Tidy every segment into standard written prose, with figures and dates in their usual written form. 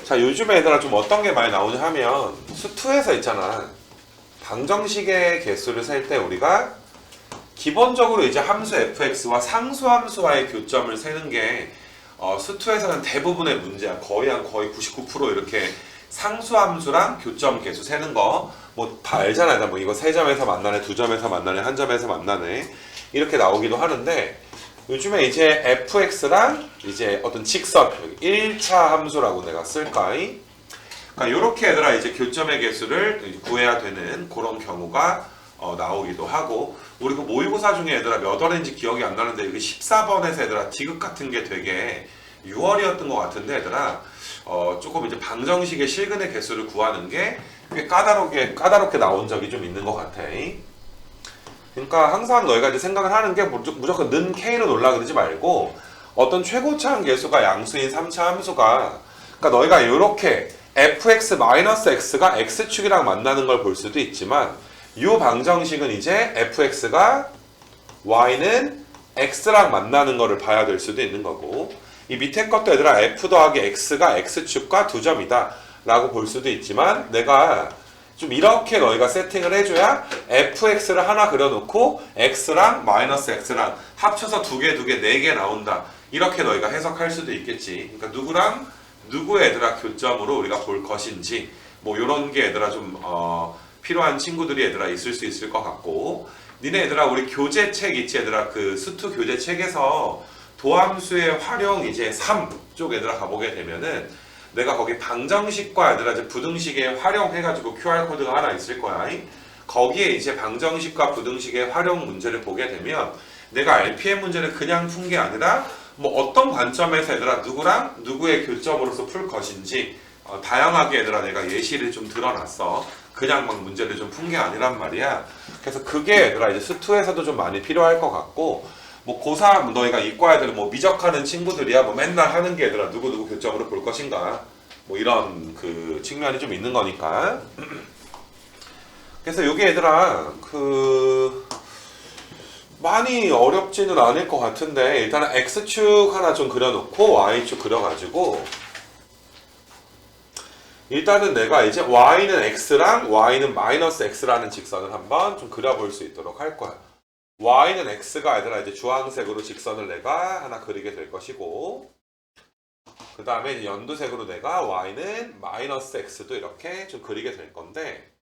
자, 요즘에 얘들아 좀 어떤 게 많이 나오냐 하면 수2에서 있잖아. 방정식의 개수를 셀 때 우리가 기본적으로 이제 함수 fx와 상수함수와의 교점을 세는 게 수2에서는 대부분의 문제야. 거의 99% 이렇게 상수함수랑 교점 개수 세는 거 뭐 다 알잖아. 뭐 이거 3점에서 만나네, 2점에서 만나네, 1점에서 만나네 이렇게 나오기도 하는데 요즘에 이제 fx랑 이제 어떤 직선 1차 함수라고 내가 쓸까? 그러니까 이렇게 얘들아 이제 교점의 개수를 구해야 되는 그런 경우가 나오기도 하고 우리 그 모의고사 중에 얘들아 몇 월인지 기억이 안 나는데 이거 14번에서 얘들아 디귿 같은 게 되게 6월이었던 것 같은데 얘들아 조금 이제 방정식의 실근의 개수를 구하는 게 꽤 까다롭게 나온 적이 좀 있는 것 같아. 그러니까 항상 너희가 이제 생각을 하는 게 무조건 는 k로 놀라 그러지 말고 어떤 최고차항 개수가 양수인 3차 함수가 그러니까 너희가 이렇게 fx-x가 x축이랑 만나는 걸 볼 수도 있지만 이 방정식은 이제 fx가 y는 x랑 만나는 거를 봐야 될 수도 있는 거고 이 밑에 것도 얘들아 f 더하기 x가 x축과 2점이다 라고 볼 수도 있지만 내가 좀 이렇게 너희가 세팅을 해줘야 fx를 하나 그려놓고 x랑 마이너스 x랑 합쳐서 두 개, 4개 나온다 이렇게 너희가 해석할 수도 있겠지. 그러니까 누구랑 누구의 얘들아 교점으로 우리가 볼 것인지 뭐 이런 게 얘들아 좀 필요한 친구들이 얘들아 있을 수 있을 것 같고 니네 얘들아 우리 교재책 있지 얘들아 그 수투 교재책에서 도함수의 활용 이제 3쪽 얘들아 가보게 되면은 내가 거기 방정식과 얘들아 이제 부등식에 활용해가지고 QR코드가 하나 있을 거야. 거기에 이제 방정식과 부등식의 활용 문제를 보게 되면 내가 RPM 문제를 그냥 푼 게 아니라 뭐 어떤 관점에서 얘들아 누구랑 누구의 교점으로서 풀 것인지 다양하게 얘들아 내가 예시를 좀 들어놨어. 그냥 막 문제를 좀 푼 게 아니란 말이야. 그래서 그게 얘들아 이제 수2에서도 좀 많이 필요할 것 같고 뭐 고3 너희가 이과 애들 뭐 미적하는 친구들이야 뭐 맨날 하는 게 얘들아 누구 교점으로 볼 것인가 뭐 이런 그 측면이 좀 있는 거니까. 그래서 요게 얘들아 그 많이 어렵지는 않을 것 같은데 일단은 x축 하나 좀 그려놓고 y축 그려가지고 일단은 내가 이제 y는 x랑 y는 마이너스 x라는 직선을 한번 좀 그려볼 수 있도록 할 거야. y는 x가 얘들아 이제 주황색으로 직선을 내가 하나 그리게 될 것이고 그 다음에 연두색으로 내가 y는 마이너스 x도 이렇게 좀 그리게 될 건데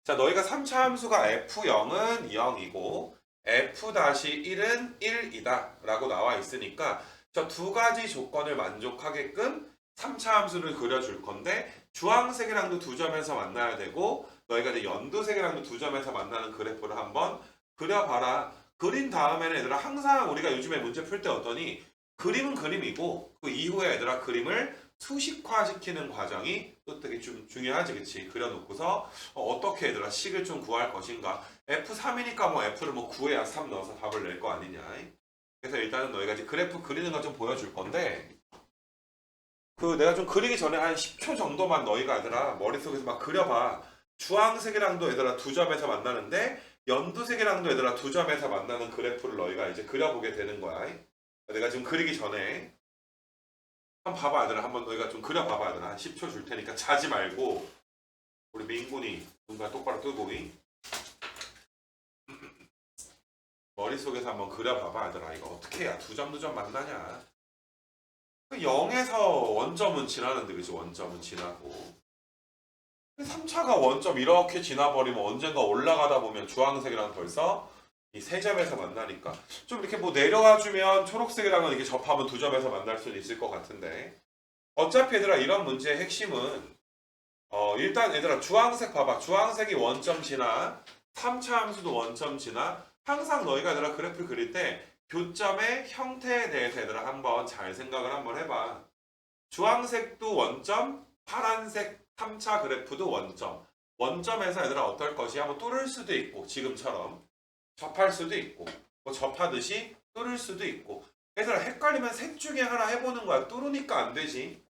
자 너희가 3차 함수가 f0은 0이고 f-1은 1이다 라고 나와 있으니까 저 두 가지 조건을 만족하게끔 3차 함수를 그려줄 건데 주황색이랑도 2점에서 만나야 되고 너희가 이제 연두색이랑도 2점에서 만나는 그래프를 한번 그려봐라. 그린 다음에는 얘들아 항상 우리가 요즘에 문제 풀 때 어떠니 그림은 그림이고 그 이후에 얘들아 그림을 수식화시키는 과정이 또 되게 좀 중요하지 그치? 그려놓고서 어떻게 얘들아 식을 좀 구할 것인가 F3이니까 뭐 F를 뭐 9에야 3 넣어서 답을 낼 거 아니냐. 그래서 일단은 너희가 이제 그래프 그리는 거 좀 보여줄 건데 그 내가 좀 그리기 전에 한 10초 정도만 너희가 얘들아 머릿속에서 막 그려봐. 주황색이랑도 얘들아 2점에서 만나는데 연두색이랑도 얘들아 2점에서 만나는 그래프를 너희가 이제 그려보게 되는 거야. 내가 지금 그리기 전에 한번 봐봐 얘들아. 한번 너희가 좀 그려봐봐 얘들아. 한 10초 줄 테니까 자지 말고 우리 민군이 눈가 똑바로 뜨고 머릿속에서 한번 그려봐봐 얘들아. 이거 어떻게 해야 2점 만나냐. 0에서 원점은 지나는데 그치? 원점은 지나고 3차가 원점 이렇게 지나버리면 언젠가 올라가다 보면 주황색이랑 벌써 이 3점에서 만나니까 좀 이렇게 뭐 내려와주면 초록색이랑은 이렇게 접하면 2점에서 만날 수는 있을 것 같은데 어차피 얘들아 이런 문제의 핵심은 일단 얘들아 주황색 봐봐. 주황색이 원점 지나 3차 함수도 원점 지나 항상 너희가 얘들아 그래프 그릴 때 교점의 형태에 대해서 얘들아 한번 잘 생각을 한번 해봐. 주황색도 원점, 파란색 3차 그래프도 원점. 원점에서 얘들아 어떨 것이야? 뭐 뚫을 수도 있고 지금처럼 접할 수도 있고 뭐 접하듯이 뚫을 수도 있고 얘들아 헷갈리면 셋 중에 하나 해보는 거야. 뚫으니까 안 되지.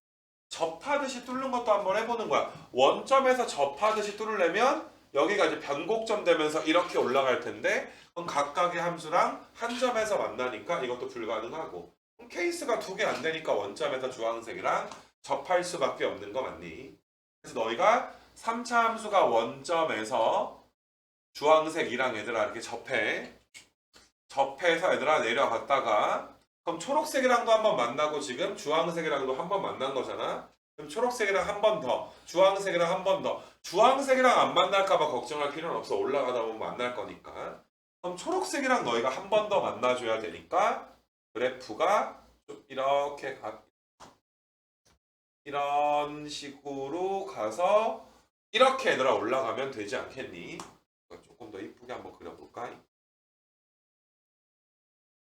접하듯이 뚫는 것도 한번 해보는 거야. 원점에서 접하듯이 뚫으려면 여기가 이제 변곡점 되면서 이렇게 올라갈 텐데 그럼 각각의 함수랑 한 점에서 만나니까 이것도 불가능하고 케이스가 2개 안 되니까 원점에서 주황색이랑 접할 수밖에 없는 거 맞니? 그래서 너희가 3차 함수가 원점에서 주황색이랑 얘들아 이렇게 접해서 얘들아 내려갔다가 그럼 초록색이랑도 한번 만나고 지금 주황색이랑도 한번 만난 거잖아. 그럼 초록색이랑 한 번 더, 주황색이랑 한 번 더. 주황색이랑 안 만날까봐 걱정할 필요는 없어. 올라가다 보면 만날 거니까. 그럼 초록색이랑 너희가 한 번 더 만나줘야 되니까 그래프가 좀 이런 식으로 가서 이렇게 얘들아 올라가면 되지 않겠니? 조금 더 이쁘게 한번 그려볼까?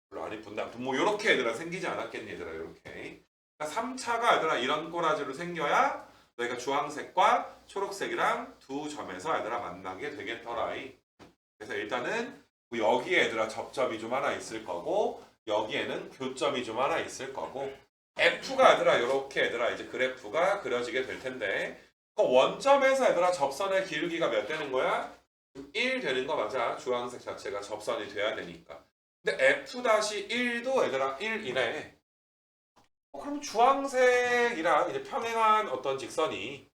별로 안 이쁜데 아무튼 뭐 이렇게 얘들아 생기지 않았겠니 얘들아 이렇게. 그러니까 3차가 얘들아 이런 꼬라지로 생겨야 너희가 주황색과 초록색이랑 두 점에서 얘들아 만나게 되겠더라. 그래서 일단은 뭐 여기에 얘들아 접점이 좀 하나 있을 거고 여기에는 교점이 좀 하나 있을 거고 F가 얘들아 이렇게 얘들아 이제 그래프가 그려지게 될 텐데 그 원점에서 얘들아 접선의 기울기가 몇 되는 거야? 1 되는 거 맞아. 주황색 자체가 접선이 돼야 되니까. 근데 F-1도 얘들아 1이래. 그럼 주황색이랑 이제 평행한 어떤 직선이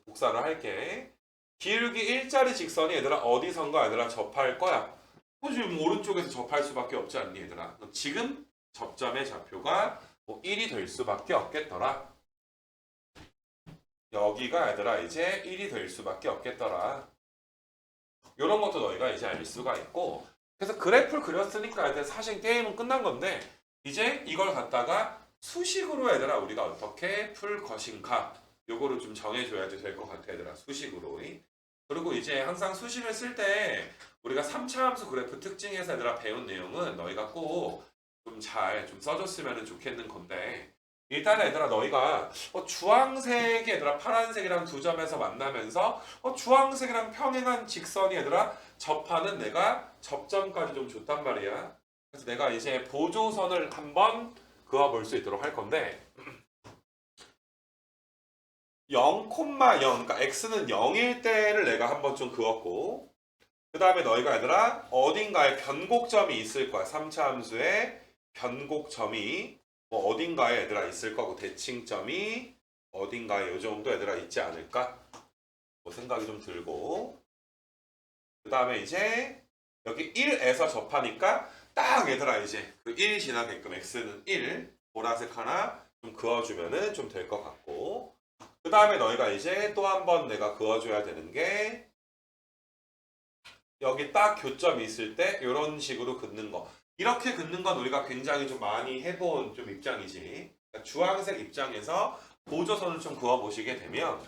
복사를 할게. 기울기 1짜리 직선이 얘들아 어디선가 얘들아 접할 거야. 지금 오른쪽에서 접할 수밖에 없지 않니 얘들아. 지금 접점의 좌표가 뭐 1이 될 수밖에 없겠더라. 여기가 얘들아 이제 1이 될 수밖에 없겠더라. 이런 것도 너희가 이제 알 수가 있고 그래서 그래프를 그렸으니까 얘들 사실 게임은 끝난 건데 이제 이걸 갖다가 수식으로 얘들아 우리가 어떻게 풀 것인가 요거를 좀 정해줘야 될 것 같아 얘들아 수식으로. 그리고 이제 항상 수식을 쓸 때 우리가 3차 함수 그래프 특징에서 얘들아 배운 내용은 너희가 꼭 좀 잘 좀 써줬으면 좋겠는 건데 일단 얘들아 너희가 주황색이 얘들아 파란색이랑 두 점에서 만나면서 주황색이랑 평행한 직선이 얘들아 접하는 내가 접점까지 좀 줬단 말이야. 그래서 내가 이제 보조선을 한번 그어볼 수 있도록 할 건데 0,0 그러니까 x는 0일 때를 내가 한번 좀 그었고 그 다음에 너희가 얘들아 어딘가에 변곡점이 있을 거야. 3차 함수에 변곡점이 뭐 어딘가에 얘들아 있을 거고 대칭점이 어딘가에 요 정도 얘들아 있지 않을까? 뭐 생각이 좀 들고 그 다음에 이제 여기 1에서 접하니까 딱 얘들아 이제 그 1 지나게끔 x는 1 보라색 하나 좀 그어주면은 좀 될 것 같고 그 다음에 너희가 이제 또 한 번 내가 그어줘야 되는 게 여기 딱 교점이 있을 때 이런 식으로 긋는 거 이렇게 긋는 건 우리가 굉장히 좀 많이 해본 좀 입장이지. 그러니까 주황색 입장에서 보조선을 좀 그어보시게 되면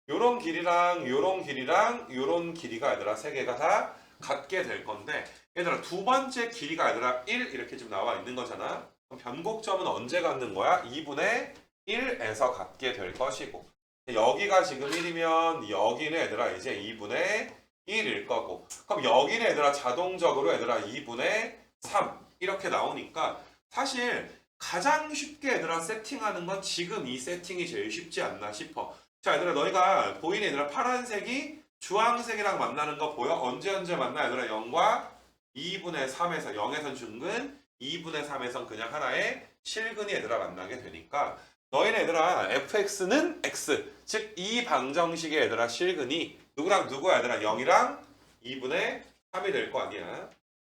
요런 길이랑 요런 길이랑 요런 길이가 얘들아 세 개가 다 같게 될 건데 얘들아 두 번째 길이가 얘들아 1 이렇게 좀 나와 있는 거잖아. 그럼 변곡점은 언제 갖는 거야? 2분의 1에서 갖게 될 것이고 여기가 지금 1이면 여기는 얘들아 이제 2분의 1일 거고 그럼 여기는 얘들아 자동적으로 얘들아 2분의 3 이렇게 나오니까 사실 가장 쉽게 얘들아 세팅하는 건 지금 이 세팅이 제일 쉽지 않나 싶어. 자 얘들아 너희가 보이는 얘들아 파란색이 주황색이랑 만나는 거 보여? 언제 만나 얘들아 0과 2분의 3에서 0에선 중근 2분의 3에선 그냥 하나의 실근이 얘들아 만나게 되니까 너희는 얘들아 fx는 x 즉 이 방정식의 얘들아 실근이 누구랑 누구야 얘들아 0이랑 2분의 3이 될 거 아니야.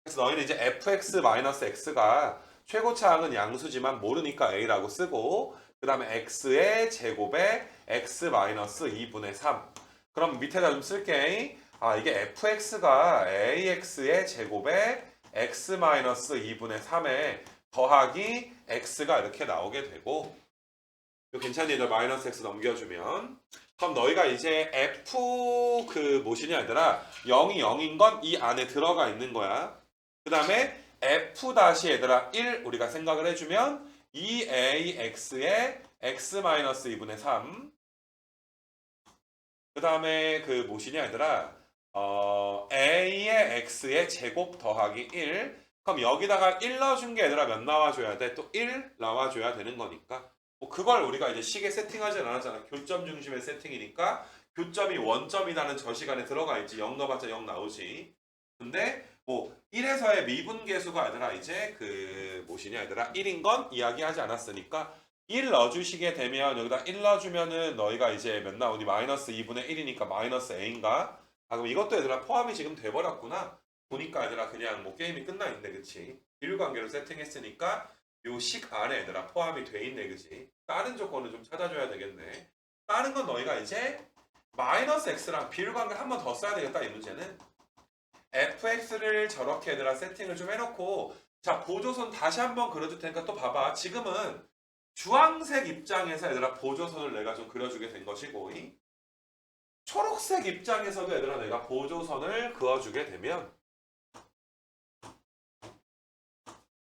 그래서 너희는 이제 fx-x가 최고차항은 양수지만 모르니까 a라고 쓰고 그 다음에 x의 제곱에 x-2분의 3 그럼 밑에다 좀 쓸게. 아 이게 fx가 ax의 제곱에 x-2분의 3에 더하기 x가 이렇게 나오게 되고 이거 괜찮니? 너 마이너스 x 넘겨주면 그럼 너희가 이제 f 그 무엇이냐 얘들아 0이 0인 건 이 안에 들어가 있는 거야. 그 다음에 f 다시 얘들아 1 우리가 생각을 해주면 2ax의 x-2분의 3 그 다음에 그 무엇이냐 얘들아 a의 x의 제곱 더하기 1 그럼 여기다가 1 넣어준 게 얘들아 몇 나와줘야 돼? 또 1 나와줘야 되는 거니까 뭐 그걸 우리가 이제 식에 세팅하진 않았잖아. 교점 중심의 세팅이니까 교점이 원점이라는 저 시간에 들어가 있지. 0 넣어봤자 0 나오지. 근데 뭐 1에서의 미분계수가 얘들아 이제 그 무엇이냐 얘들아 1인 건 이야기하지 않았으니까 1 넣어주시게 되면 여기다 1 넣어주면은 너희가 이제 몇 나오니? 마이너스 2분의 1이니까 마이너스 a인가? 아 그럼 이것도 얘들아 포함이 지금 돼버렸구나. 보니까 얘들아 그냥 뭐 게임이 끝나 있네 그치? 비율관계로 세팅했으니까 요 식 안에 얘들아 포함이 돼 있네 그치? 다른 조건을 좀 찾아줘야 되겠네. 다른 건 너희가 이제 마이너스 x랑 비율관계를 한 번 더 써야 되겠다 이 문제는. fx를 저렇게 얘들아 세팅을 좀 해놓고 자 보조선 다시 한번 그려줄 테니까 또 봐봐. 지금은 주황색 입장에서 얘들아 보조선을 내가 좀 그려주게 된 것이고 이 초록색 입장에서도 얘들아 내가 보조선을 그어주게 되면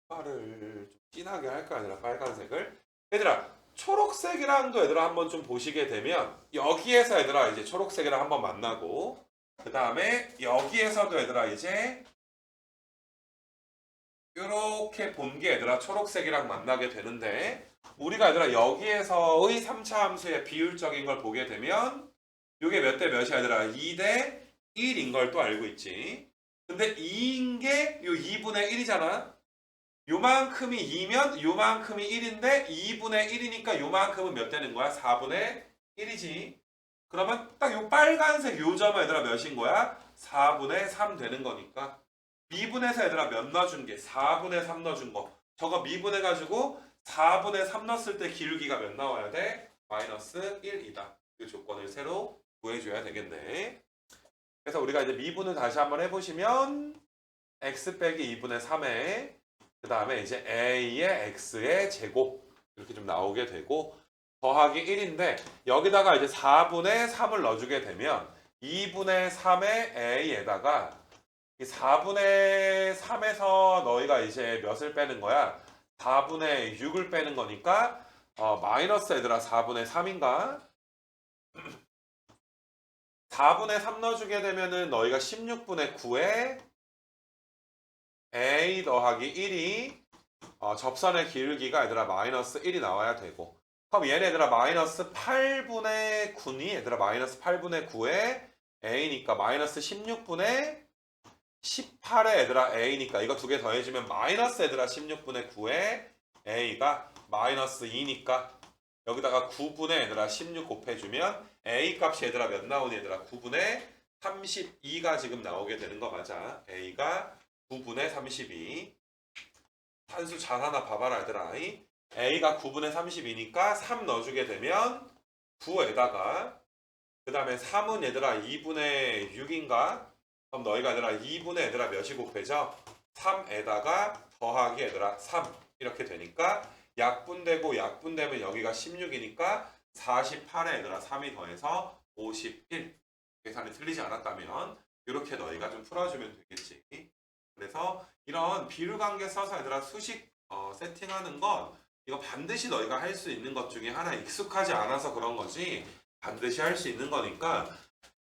색깔을 좀 진하게 할까 아니라 빨간색을 얘들아 초록색이랑도 얘들아 한번 좀 보시게 되면 여기에서 얘들아 이제 초록색이랑 한번 만나고 그 다음에 여기에서도 얘들아 이제 이렇게 본 게 얘들아 초록색이랑 만나게 되는데 우리가 얘들아 여기에서의 3차 함수의 비율적인 걸 보게 되면 이게 몇 대 몇이야 얘들아 2대 1인 걸 또 알고 있지. 근데 2인 게 요 2분의 1이잖아. 요만큼이 2면 요만큼이 1인데 2분의 1이니까 요만큼은 몇 되는 거야? 4분의 1이지. 그러면 딱 요 빨간색 요 점은 얘들아 몇인 거야? 4분의 3 되는 거니까 미분해서 얘들아 몇 넣어준 게 4분의 3 넣어준 거 저거 미분해가지고 4분의 3 넣었을 때 기울기가 몇 나와야 돼? 마이너스 1이다. 이 조건을 새로 구해줘야 되겠네. 그래서 우리가 이제 미분을 다시 한번 해보시면 x 빼기 2분의 3에 그 다음에 이제 a의 x의 제곱 이렇게 좀 나오게 되고 더하기 1인데 여기다가 이제 4분의 3을 넣어주게 되면 2분의 3의 a에다가 이 4분의 3에서 너희가 이제 몇을 빼는 거야? 4분의 6을 빼는 거니까 마이너스 얘들아 4분의 3인가? 4분의 3 넣어주게 되면은 너희가 16분의 9에 a 더하기 1이 접선의 기울기가 얘들아 마이너스 1이 나와야 되고 그럼 얘네들아 마이너스 8분의 9니 얘들아 마이너스 8분의 9에 a니까 마이너스 16분의 18에 얘들아 a니까 이거 두 개 더해주면 마이너스 얘들아 16분의 9에 a가 마이너스 2니까 여기다가 9분의 얘들아 16 곱해주면 a 값이 얘들아 몇 나오니 얘들아 9분의 32가 지금 나오게 되는 거 맞아. a가 9분의 32 산수 잘 하나 봐봐라 얘들아. a가 9분의 32니까 3 넣어주게 되면 9에다가 그 다음에 3은 얘들아 2분의 6인가? 그럼 너희가 얘들아 2분의 얘들아 몇이 곱해져? 3에다가 더하기 얘들아 3 이렇게 되니까 약분되고 약분되면 여기가 16이니까 48에 얘들아 3이 더해서 51 계산이 틀리지 않았다면 이렇게 너희가 좀 풀어주면 되겠지. 그래서 이런 비율관계 써서 얘들아 수식 세팅하는 건 이거 반드시 너희가 할 수 있는 것 중에 하나 익숙하지 않아서 그런 거지 반드시 할 수 있는 거니까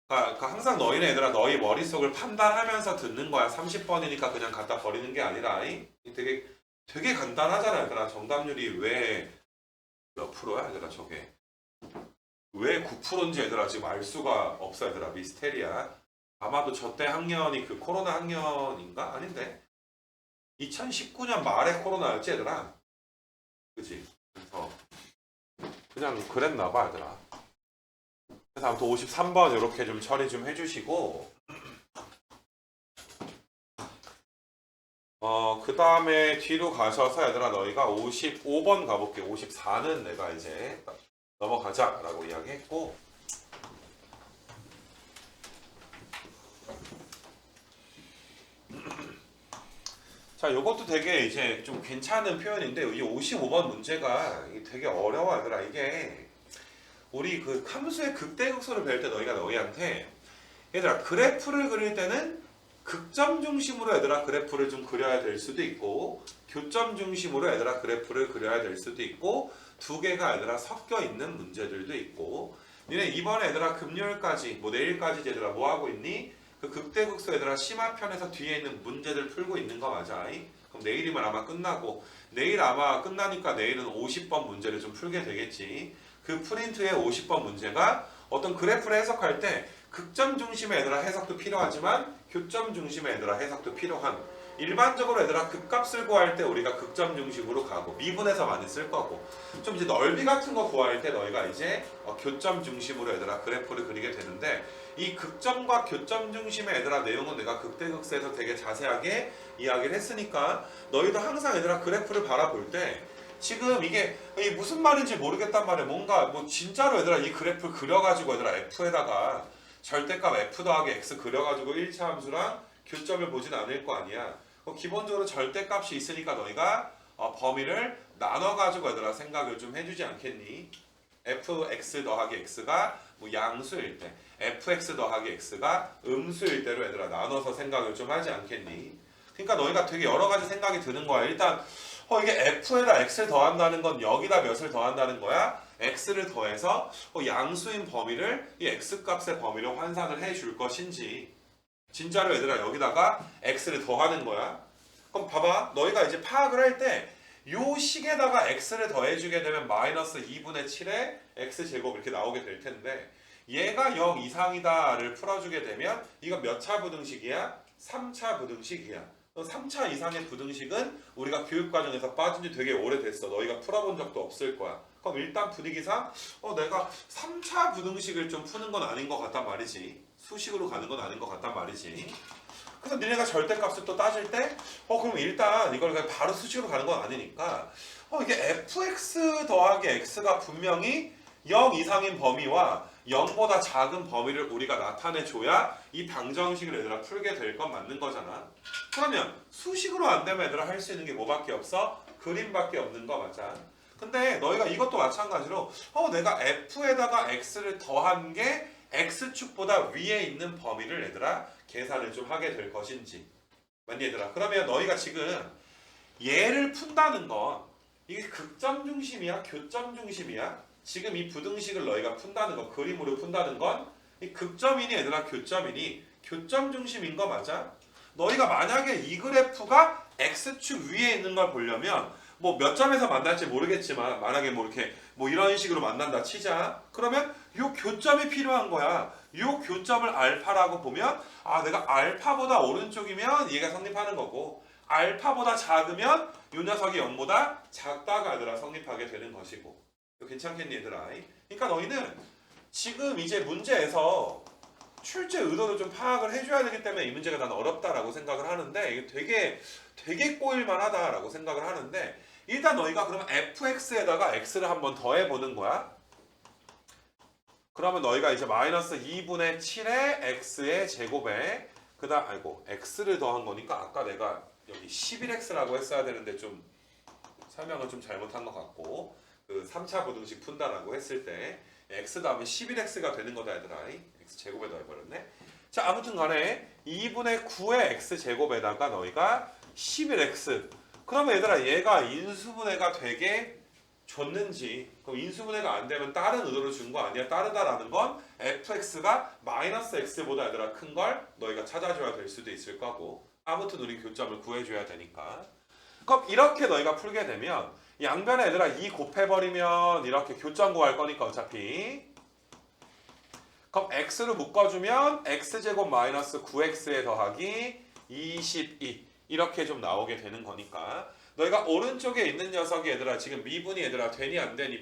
그러니까 항상 너희는 얘들아 너희 머릿속을 판단하면서 듣는 거야. 30번이니까 그냥 갖다 버리는 게 아니라 되게 간단하잖아 얘들아. 정답률이 왜 몇 프로야 얘들아 저게 왜 9%인지 얘들아 지금 알 수가 없어 얘들아. 미스테리야. 아마도 저때 학년이 그 코로나 학년인가? 아닌데 2019년 말에 코로나였지 얘들아. 그치? 그래서 그냥 그랬나봐 얘들아. 그래서 아무튼 53번 이렇게 좀 처리 좀 해주시고 그 다음에 뒤로 가셔서 얘들아 너희가 55번 가볼게. 54는 내가 이제 넘어가자 라고 이야기했고 자 요것도 되게 이제 좀 괜찮은 표현인데 이 55번 문제가 되게 어려워 얘들아. 이게 우리 그 함수의 극대극소를 배울 때 너희가 너희한테 얘들아 그래프를 그릴 때는 극점 중심으로 얘들아 그래프를 좀 그려야 될 수도 있고 교점 중심으로 얘들아 그래프를 그려야 될 수도 있고 두 개가 얘들아 섞여 있는 문제들도 있고 니네 이번에 얘들아 금요일까지 뭐 내일까지 얘들아 뭐 하고 있니? 그 극대극소 얘들아 심화편에서 뒤에 있는 문제들 풀고 있는 거 맞아? 그럼 내일이면 아마 끝나고 내일 아마 끝나니까 내일은 50번 문제를 좀 풀게 되겠지. 그 프린트의 50번 문제가 어떤 그래프를 해석할 때 극점 중심의 얘들아 해석도 필요하지만 교점 중심의 얘들아 해석도 필요한 일반적으로 얘들아 극값을 구할 때 우리가 극점 중심으로 가고 미분에서 많이 쓸 거고 좀 이제 넓이 같은 거 구할 때 너희가 이제 교점 중심으로 얘들아 그래프를 그리게 되는데 이 극점과 교점 중심의 얘들아 내용은 내가 극대극세에서 되게 자세하게 이야기를 했으니까 너희도 항상 얘들아 그래프를 바라볼 때 지금 이게 무슨 말인지 모르겠단 말이야. 뭔가 뭐 진짜로 얘들아 이 그래프를 그려가지고 얘들아 F에다가 절대값 F 더하기 X 그려가지고 1차 함수랑 교점을 보진 않을 거 아니야. 기본적으로 절대값이 있으니까 너희가 범위를 나눠가지고 얘들아 생각을 좀 해주지 않겠니? fx 더하기 x가 뭐 양수일 때 fx 더하기 x가 음수일 때로 얘들아 나눠서 생각을 좀 하지 않겠니? 그러니까 너희가 되게 여러 가지 생각이 드는 거야. 일단 이게 f에다 x를 더한다는 건 여기다 몇을 더한다는 거야? x를 더해서 양수인 범위를 이 x값의 범위로 환산을 해줄 것인지 진짜로 얘들아 여기다가 x를 더하는 거야. 그럼 봐봐. 너희가 이제 파악을 할 때 요 식에다가 x를 더해주게 되면 마이너스 2분의 7에 x제곱 이렇게 나오게 될 텐데 얘가 0 이상이다를 풀어주게 되면 이거 몇 차 부등식이야? 3차 부등식이야. 3차 이상의 부등식은 우리가 교육과정에서 빠진 지 되게 오래됐어. 너희가 풀어본 적도 없을 거야. 그럼 일단 분위기상 내가 3차 부등식을 좀 푸는 건 아닌 것 같단 말이지. 수식으로 가는 건 아닌 것 같단 말이지. 그래서 니네가 절대값을 또 따질 때 그럼 일단 이걸 그냥 바로 수식으로 가는 건 아니니까 이게 fx 더하기 x가 분명히 0 이상인 범위와 0보다 작은 범위를 우리가 나타내줘야 이 방정식을 얘들아 풀게 될 건 맞는 거잖아. 그러면 수식으로 안 되면 얘들아 할 수 있는 게 뭐밖에 없어? 그림밖에 없는 거 맞아. 근데 너희가 이것도 마찬가지로 내가 f에다가 x를 더한 게 x축보다 위에 있는 범위를 얘들아 계산을 좀 하게 될 것인지 맞니 얘들아? 그러면 너희가 지금 얘를 푼다는 건 이게 극점 중심이야? 교점 중심이야? 지금 이 부등식을 너희가 푼다는 건 그림으로 푼다는 건 이 극점이니 얘들아 교점이니 교점 중심인 거 맞아? 너희가 만약에 이 그래프가 x축 위에 있는 걸 보려면 뭐 몇 점에서 만날지 모르겠지만 만약에 뭐 이렇게 뭐 이런 식으로 만난다 치자. 그러면 요 교점이 필요한 거야. 요 교점을 알파라고 보면 내가 알파보다 오른쪽이면 얘가 성립하는 거고 알파보다 작으면 요 녀석이 0보다 작다가 얘들아 성립하게 되는 것이고. 괜찮겠니 얘들아? 그러니까 너희는 지금 이제 문제에서 출제 의도를 좀 파악을 해줘야 되기 때문에 이 문제가 난 어렵다라고 생각을 하는데 이게 되게 꼬일만 하다라고 생각을 하는데 일단 너희가 그러면 fx에다가 x를 한번 더해보는 거야. 그러면 너희가 이제 마이너스 2분의 7의 x의 제곱에 x를 더한 거니까 아까 내가 여기 11x라고 했어야 되는데 좀 설명을 좀 잘못한 것 같고 그 3차 부등식 푼다라고 했을 때 x 다음에 11x가 되는 거다 얘들아. x 제곱에 더해버렸네. 자 아무튼 간에 2분의 9의 x 제곱에다가 너희가 11x 그러면 얘들아 얘가 인수분해가 되게 줬는지 그럼 인수분해가 안 되면 다른 의도로 준 거 아니야? 따르다라는 건 fx가 마이너스 x보다 얘들아 큰 걸 너희가 찾아줘야 될 수도 있을 거고 아무튼 우리 교점을 구해줘야 되니까 그럼 이렇게 너희가 풀게 되면 양변에 얘들아 2 곱해버리면 이렇게 교점 구할 거니까 어차피 그럼 x를 묶어주면 x제곱 마이너스 9x에 더하기 22 이렇게 좀 나오게 되는 거니까 너희가 오른쪽에 있는 녀석이 얘들아 지금 미분이 얘들아 되니 안 되니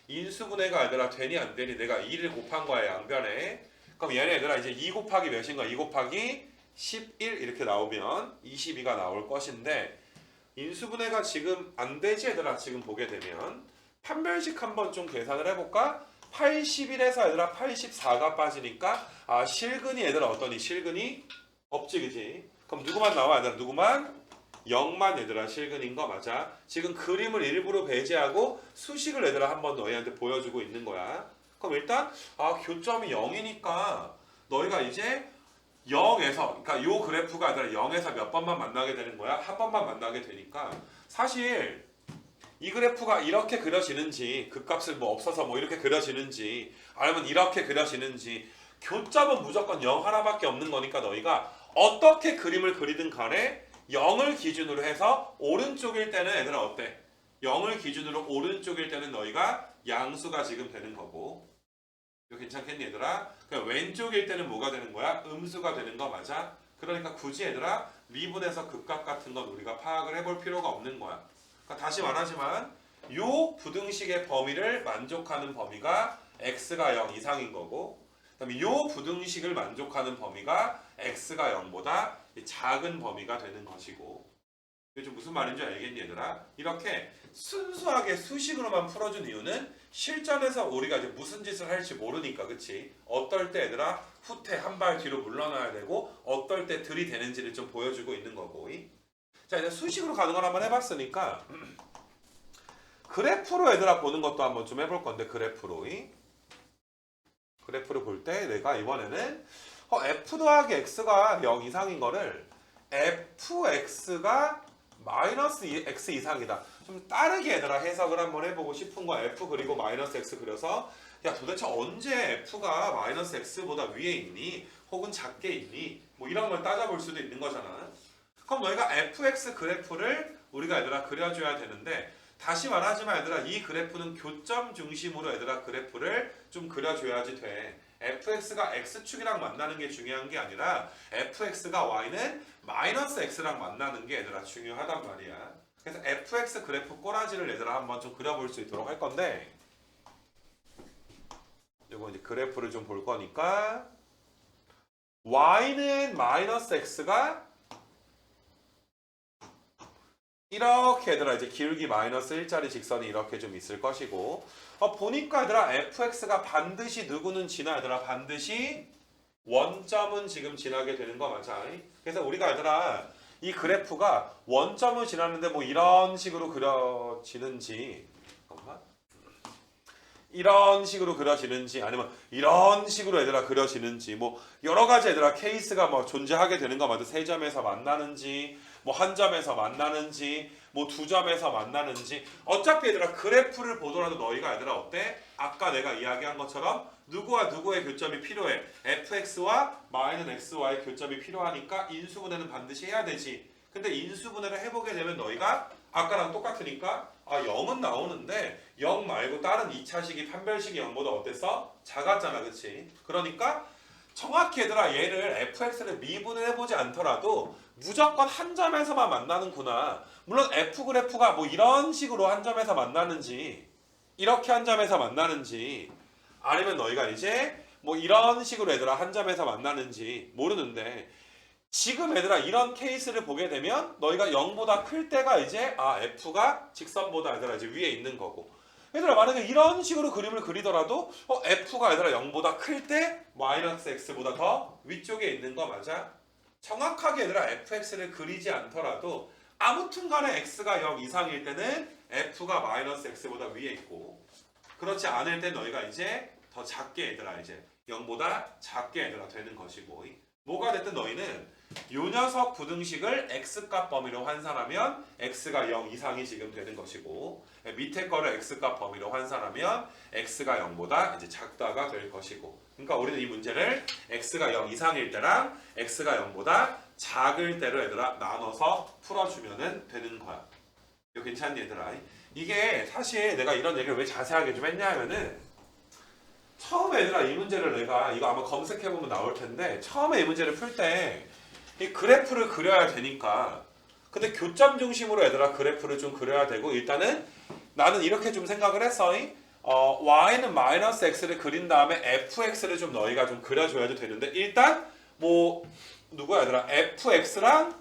인수분해가 얘들아 되니 안 되니 내가 2를 곱한 거야 양변에 그럼 얘네 얘들아 이제 2 곱하기 몇인 거야? 2 곱하기 11 이렇게 나오면 22가 나올 것인데 인수분해가 지금 안 되지 얘들아 지금 보게 되면 판별식 한번 좀 계산을 해볼까? 81에서 얘들아 84가 빠지니까 실근이 얘들아 어떠니? 실근이 없지 그지? 그럼 누구만 나와 얘들아 누구만? 0만 얘들아 실근인 거 맞아? 지금 그림을 일부러 배제하고 수식을 얘들아 한번 너희한테 보여주고 있는 거야. 그럼 일단 교점이 0이니까 너희가 이제 0에서 그러니까 요 그래프가 아니라 0에서 몇 번만 만나게 되는 거야? 한 번만 만나게 되니까 사실 이 그래프가 이렇게 그려지는지 극값을 뭐 없어서 뭐 이렇게 그려지는지 아니면 이렇게 그려지는지 교점은 무조건 0 하나밖에 없는 거니까 너희가 어떻게 그림을 그리든 간에 0을 기준으로 해서 오른쪽일 때는 얘들아 어때? 0을 기준으로 오른쪽일 때는 너희가 양수가 지금 되는 거고 이거 괜찮겠니 얘들아? 그냥 왼쪽일 때는 뭐가 되는 거야? 음수가 되는 거 맞아? 그러니까 굳이 얘들아 미분에서 극값 같은 건 우리가 파악을 해볼 필요가 없는 거야. 그러니까 다시 말하지만 요 부등식의 범위를 만족하는 범위가 x가 0 이상인 거고, 그다음에 요 부등식을 만족하는 범위가 x가 0보다 작은 범위가 되는 것이고. 이게 좀 무슨 말인지 알겠니 얘들아? 이렇게 순수하게 수식으로만 풀어준 이유는 실전에서 우리가 이제 무슨 짓을 할지 모르니까, 그치? 어떨 때 얘들아 후퇴 한 발 뒤로 물러나야 되고 어떨 때 들이대는지를 좀 보여주고 있는 거고. 자, 이제 수식으로 가는 걸 한번 해봤으니까 그래프로 얘들아 보는 것도 한번 좀 해볼 건데, 그래프로 그래프를 볼 때 내가 이번에는 f 더하기 x가 0 이상인 거를 fx가 마이너스 x 이상이다. 좀 다르게 얘들아 해석을 한번 해보고 싶은 거야. f 그리고 마이너스 x 그려서 야 도대체 언제 f가 마이너스 x보다 위에 있니? 혹은 작게 있니? 뭐 이런 걸 따져볼 수도 있는 거잖아. 그럼 너희가 fx 그래프를 우리가 얘들아 그려줘야 되는데, 다시 말하지만 얘들아 이 그래프는 교점 중심으로 얘들아 그래프를 좀 그려줘야지 돼. fx가 x축이랑 만나는 게 중요한 게 아니라 fx가 y는 마이너스 x랑 만나는 게 얘들아 중요하단 말이야. 그래서 fx 그래프 꼬라지를 얘들아 한번 좀 그려볼 수 있도록 할 건데, 이거 이제 그래프를 좀 볼 거니까 y는 마이너스 x가 이렇게 얘들아 이제 기울기 마이너스 1짜리 직선이 이렇게 좀 있을 것이고, 보니까 얘들아 fx가 반드시 누구는 지나 얘들아 반드시 원점은 지금 지나게 되는 거 맞아. 그래서 우리가 얘들아 이 그래프가 원점을 지나는데 뭐 이런 식으로 그려지는지, 잠깐만, 이런 식으로 그려지는지 아니면 이런 식으로 얘들아 그려지는지, 뭐 여러 가지 얘들아 케이스가 뭐 존재하게 되는 거 맞아. 세 점에서 만나는지, 뭐 한 점에서 만나는지, 뭐 두 점에서 만나는지, 어차피 얘들아 그래프를 보더라도 너희가 얘들아 어때? 아까 내가 이야기한 것처럼 누구와 누구의 교점이 필요해? fx와 마이너스 x와의 교점이 필요하니까 인수분해는 반드시 해야 되지. 근데 인수분해를 해보게 되면 너희가 아까랑 똑같으니까 0은 나오는데 0 말고 다른 2차식이 판별식이 0보다 어땠어? 작았잖아, 그치? 그러니까 정확히 얘들아 얘를 fx를 미분을 해보지 않더라도 무조건 한 점에서만 만나는구나. 물론 f 그래프가 뭐 이런 식으로 한 점에서 만나는지 이렇게 한 점에서 만나는지 아니면 너희가 이제 뭐 이런 식으로 얘들아 한 점에서 만나는지 모르는데, 지금 얘들아 이런 케이스를 보게 되면 너희가 0보다 클 때가 이제 f가 직선보다 얘들아 이제 위에 있는 거고, 얘들아 만약에 이런 식으로 그림을 그리더라도 f가 얘들아 0보다 클 때 마이너스 x보다 더 위쪽에 있는 거 맞아? 정확하게 얘들아 fx를 그리지 않더라도 아무튼 간에 x가 0 이상일 때는 f가 마이너스 x보다 위에 있고, 그렇지 않을 때 너희가 이제 더 작게 얘들아 이제 0보다 작게 얘들아 되는 것이고, 뭐가 됐든 너희는 요 녀석 부등식을 x값 범위로 환산하면 x가 0 이상이 지금 되는 것이고, 밑에 거를 x값 범위로 환산하면 x가 0보다 이제 작다가 될 것이고, 그러니까 우리는 이 문제를 x가 0 이상일 때랑 x가 0보다 작을 때로 얘들아 나눠서 풀어주면 되는 거야. 이거 괜찮니 얘들아? 이게 사실 내가 이런 얘기를 왜 자세하게 좀 했냐 하면은, 처음에 얘들아 이 문제를 내가 이거 아마 검색해보면 나올 텐데, 처음에 이 문제를 풀 때 이 그래프를 그려야 되니까, 근데 교점 중심으로 얘들아 그래프를 좀 그려야 되고, 일단은 나는 이렇게 좀 생각을 했어. y는 마이너스 x를 그린 다음에 fx를 좀 너희가 좀 그려줘야지 되는데, 일단 뭐 누구야 얘들아 fx랑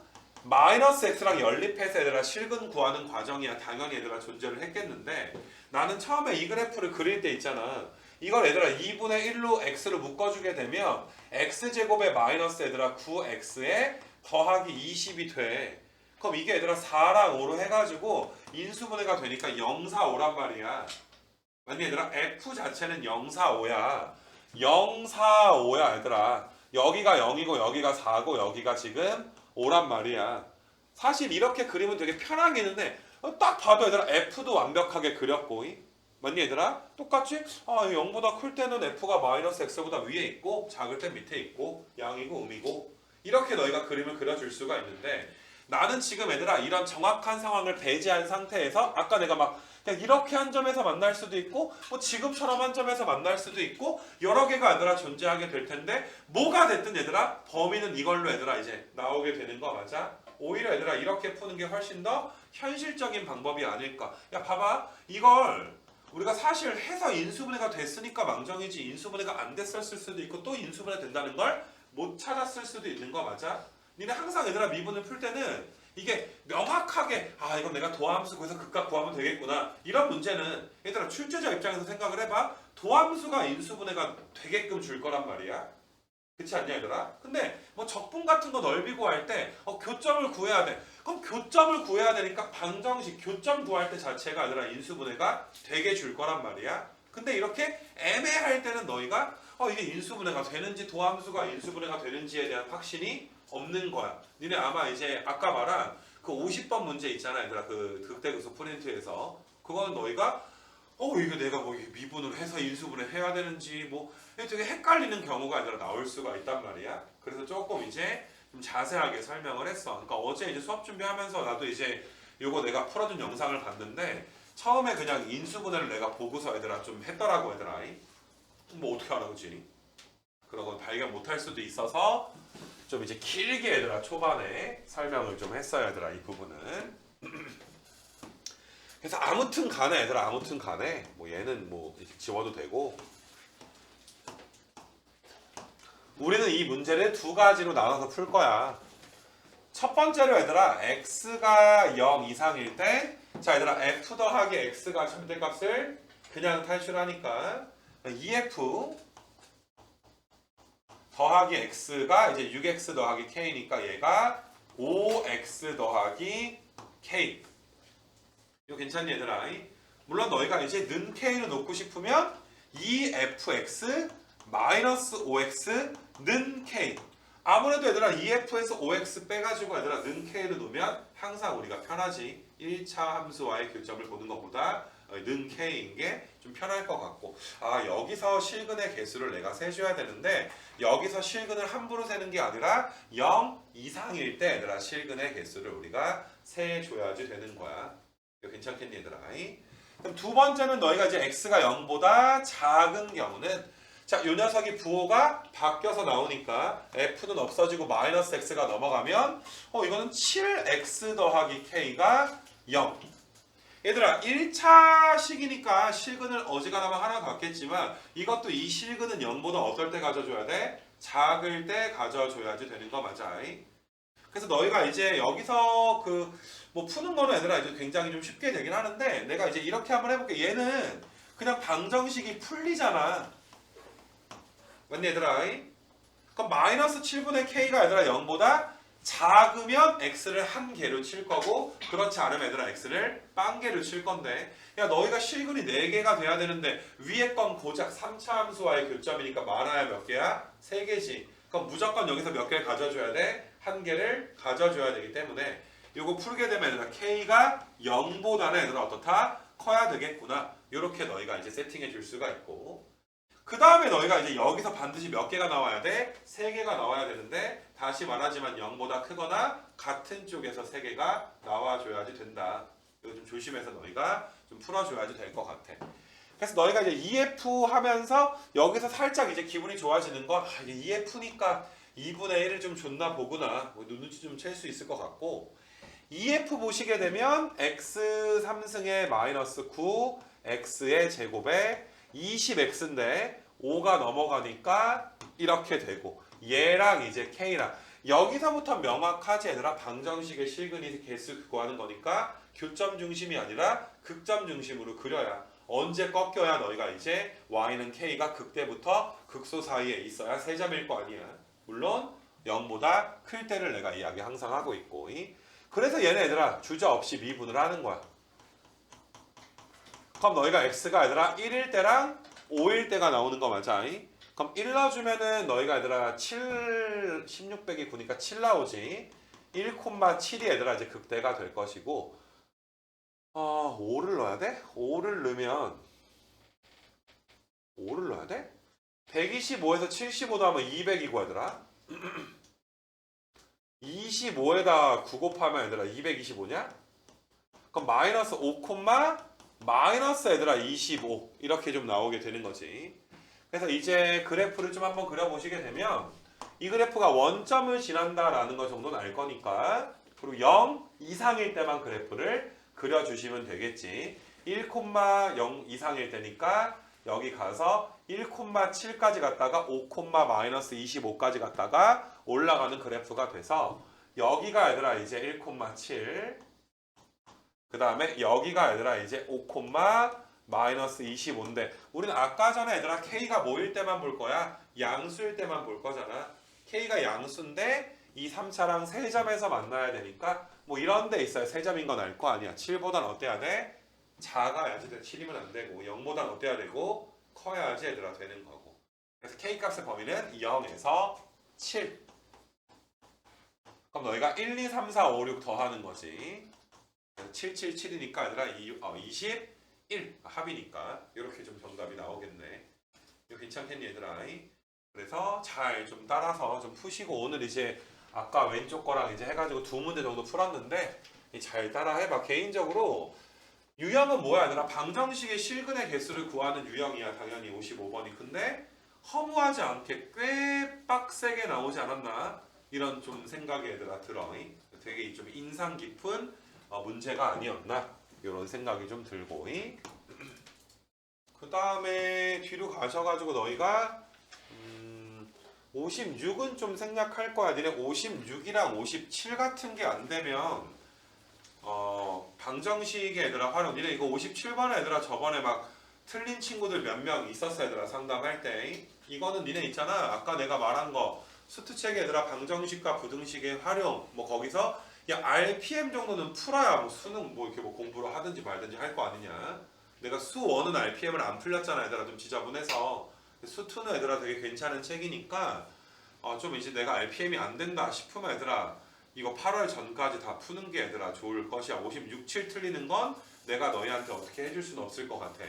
마이너스 x랑 연립해서 얘들아 실근 구하는 과정이야 당연히 얘들아 존재를 했겠는데, 나는 처음에 이 그래프를 그릴 때 있잖아, 이걸 얘들아 2분의 1로 x로 묶어주게 되면 x제곱에 마이너스 얘들아 9x에 더하기 20이 돼. 그럼 이게 얘들아 4랑 5로 해가지고 인수분해가 되니까 0, 4, 5란 말이야. 아니 얘들아 f 자체는 0, 4, 5야. 0, 4, 5야 얘들아. 여기가 0이고 여기가 4고 여기가 지금 5란 말이야. 사실 이렇게 그리면 되게 편하게 있는데 딱 봐도 얘들아 f도 완벽하게 그렸고, 맞니 얘들아? 똑같이 0보다 클 때는 f가 마이너스 x보다 위에 있고 작을 때 밑에 있고 양이고 음이고, 이렇게 너희가 그림을 그려줄 수가 있는데, 나는 지금 얘들아 이런 정확한 상황을 배제한 상태에서 아까 내가 막 그냥 이렇게 한 점에서 만날 수도 있고 뭐 지금처럼 한 점에서 만날 수도 있고 여러 개가 얘들아 존재하게 될 텐데, 뭐가 됐든 얘들아 범위는 이걸로 얘들아 이제 나오게 되는 거 맞아? 오히려 얘들아 이렇게 푸는 게 훨씬 더 현실적인 방법이 아닐까. 야 봐봐 이걸 우리가 사실 해서 인수분해가 됐으니까 망정이지 인수분해가 안 됐을 수도 있고 또 인수분해 된다는 걸 못 찾았을 수도 있는 거 맞아? 니네 항상 얘들아 미분을 풀 때는 이게 명확하게 아 이건 내가 도함수 구해서 극값 구하면 되겠구나 이런 문제는 얘들아 출제자 입장에서 생각을 해봐. 도함수가 인수분해가 되게끔 줄 거란 말이야. 그렇지 않냐 얘들아? 근데 뭐 적분 같은 거 넓이 구할 때 교점을 구해야 돼. 그럼 교점을 구해야 되니까 방정식 교점 구할 때 자체가 얘들아 인수분해가 되게 줄 거란 말이야. 근데 이렇게 애매할 때는 너희가 이게 인수분해가 되는지 도함수가 인수분해가 되는지에 대한 확신이 없는 거야. 니네 아마 이제 아까 말한 그 50번 문제 있잖아 얘들아 그 극대극소 프린트에서 그거는 너희가 이게 내가 뭐 미분을 해서 인수분해 해야 되는지 뭐 되게 헷갈리는 경우가 아니라 나올 수가 있단 말이야. 그래서 조금 이제 좀 자세하게 설명을 했어. 그러니까 어제 이제 수업 준비하면서 나도 이제 요거 내가 풀어준 영상을 봤는데 처음에 그냥 인수분해를 내가 보고서 얘들아 좀 했더라고 얘들아. 뭐 어떻게 알아 그치? 그러고 발견 못할 수도 있어서 좀 이제 길게 얘들아 초반에 설명을 좀 했어요 얘들아 이 부분은. 그래서 아무튼 간에 얘들아 아무튼 간에 뭐 얘는 뭐 지워도 되고 우리는 이 문제를 두 가지로 나눠서 풀 거야. 첫 번째로 얘들아 x가 0 이상일 때 자 얘들아 f 더하기 x가 절대값을 그냥 탈출하니까 2f 더하기 x가 이제 6x 더하기 k니까 얘가 5x 더하기 k. 이거 괜찮니 얘들아? 물론 너희가 이제 는 k를 놓고 싶으면 2fx 마이너스 5x 는 k. 아무래도 얘들아 2f에서 5x 빼가지고 얘들아 는 k를 놓으면 항상 우리가 편하지. 1차 함수와의 교점을 보는 것보다 는 k인 게 좀 편할 것 같고 여기서 실근의 개수를 내가 세줘야 되는데 여기서 실근을 함부로 세는 게 아니라 0 이상일 때 얘들아 실근의 개수를 우리가 세줘야지 되는 거야. 이거 괜찮겠니 얘들아? 그럼 두 번째는 너희가 이제 x가 0보다 작은 경우는 자, 요 녀석이 부호가 바뀌어서 나오니까 f는 없어지고 마이너스 x가 넘어가면 이거는 7x 더하기 k가 0. 얘들아 1차식이니까 실근을 어지간하면 하나 갖겠지만 이것도 이 실근은 0보다 어떨 때 가져줘야 돼? 작을 때 가져줘야지 되는 거 맞아. 그래서 너희가 이제 여기서 뭐 푸는 거는 얘들아 이제 굉장히 좀 쉽게 되긴 하는데 내가 이제 이렇게 한번 해볼게. 얘는 그냥 방정식이 풀리잖아. 맞니 얘들아? 그럼 마이너스 7분의 k가 얘들아 0보다 작으면 x를 한 개로 칠 거고 그렇지 않으면 얘들아 x를 빵 개로 칠 건데 야 너희가 실근이 4개가 돼야 되는데 위에 건 고작 3차 함수와의 교점이니까 많아야 몇 개야? 3개지. 그럼 무조건 여기서 몇 개를 가져줘야 돼? 한 개를 가져줘야 되기 때문에 요거 풀게 되면 얘들아 k가 0보다는 얘들아 어떻다? 커야 되겠구나. 요렇게 너희가 이제 세팅해 줄 수가 있고 그 다음에 너희가 이제 여기서 반드시 몇 개가 나와야 돼? 3개가 나와야 되는데 다시 말하지만 0보다 크거나 같은 쪽에서 3개가 나와줘야지 된다. 이거 좀 조심해서 너희가 좀 풀어줘야지 될 것 같아. 그래서 너희가 이제 EF 하면서 여기서 살짝 이제 기분이 좋아지는 건 이게 EF니까 2분의 1을 좀 줬나 보구나. 뭐 눈치 좀 챌 수 있을 것 같고 EF 보시게 되면 x 3승의 마이너스 9 x의 제곱에 20x인데 5가 넘어가니까 이렇게 되고 얘랑 이제 k랑 여기서부터 명확하지 얘들아 방정식의 실근이 개수 구하는 거니까 교점 중심이 아니라 극점 중심으로 그려야 언제 꺾여야 너희가 이제 y는 k가 극대부터 극소 사이에 있어야 세점일 거 아니야. 물론 0보다 클 때를 내가 이야기 항상 하고 있고 그래서 얘네 얘들아 주저없이 미분을 하는 거야. 그럼 너희가 x가 얘들아 1일 때랑 5일 때가 나오는 거 맞아? 그럼 1 넣어주면은 너희가 얘들아 16 빼기 9니까 7 나오지. 1,7이 얘들아 이제 극대가 될 것이고 5를 넣어야 돼? 5를 넣으면 5를 넣어야 돼? 125에서 75 나오면 200이고 얘들아 25에다 9 곱하면 얘들아 225냐? 그럼 마이너스 5, 마이너스 얘들아 25 이렇게 좀 나오게 되는 거지. 그래서 이제 그래프를 좀 한번 그려보시게 되면 이 그래프가 원점을 지난다라는 거 정도는 알 거니까 그리고 0 이상일 때만 그래프를 그려주시면 되겠지. 1,0 이상일 때니까 여기 가서 1,7까지 갔다가 5,-25까지 갔다가 올라가는 그래프가 돼서 여기가 얘들아 이제 1,7, 그 다음에 여기가 얘들아 이제 5,-25인데 우리는 아까 전에 얘들아 K가 뭐일 때만 볼 거야? 양수일 때만 볼 거잖아. K가 양수인데 이 3차랑 세점에서 만나야 되니까 뭐 이런 데 있어요. 세점인 건 알 거 아니야. 7보단 어때야 돼? 작아야지. 7이면 안 되고 0보단 어때야 되고 커야지 얘들아 되는 거고. 그래서 K값의 범위는 0에서 7. 그럼 너희가 1, 2, 3, 4, 5, 6 더하는 거지. 7, 7, 7이니까 얘들아 21 합이니까 이렇게 좀 정답이 나오겠네. 이거 괜찮겠니 얘들아? 그래서 잘 좀 따라서 좀 푸시고 오늘 이제 아까 왼쪽 거랑 이제 해가지고 2문제 정도 풀었는데 잘 따라 해봐. 개인적으로 유형은 뭐야 얘들아? 방정식의 실근의 개수를 구하는 유형이야. 당연히 55번이. 근데 허무하지 않게 꽤 빡세게 나오지 않았나? 이런 좀 생각이 얘들아 들어. 되게 좀 인상 깊은 문제가 아니었나? 이런 생각이 좀 들고. 그 다음에 뒤로 가셔가지고 너희가 56은 좀 생략할 거야. 니네 56이랑 57 같은 게 안 되면 방정식의 얘들아 활용. 니네 이거 57번에 얘들아 저번에 막 틀린 친구들 몇 명 있었어 얘들아 상담할 때. 이거는 니네 있잖아. 아까 내가 말한 거 수트책 얘들아 방정식과 부등식의 활용. 뭐 거기서 야 RPM 정도는 풀어야 뭐 수능 뭐 이렇게 뭐 공부를 하든지 말든지 할 거 아니냐. 내가 수1은 RPM을 안 풀렸잖아 얘들아. 좀 지저분해서. 수2는 얘들아 되게 괜찮은 책이니까 좀 이제 내가 RPM이 안 된다 싶으면 얘들아 이거 8월 전까지 다 푸는 게 얘들아 좋을 것이야. 56, 7 틀리는 건 내가 너희한테 어떻게 해줄 수는 없을 것 같아.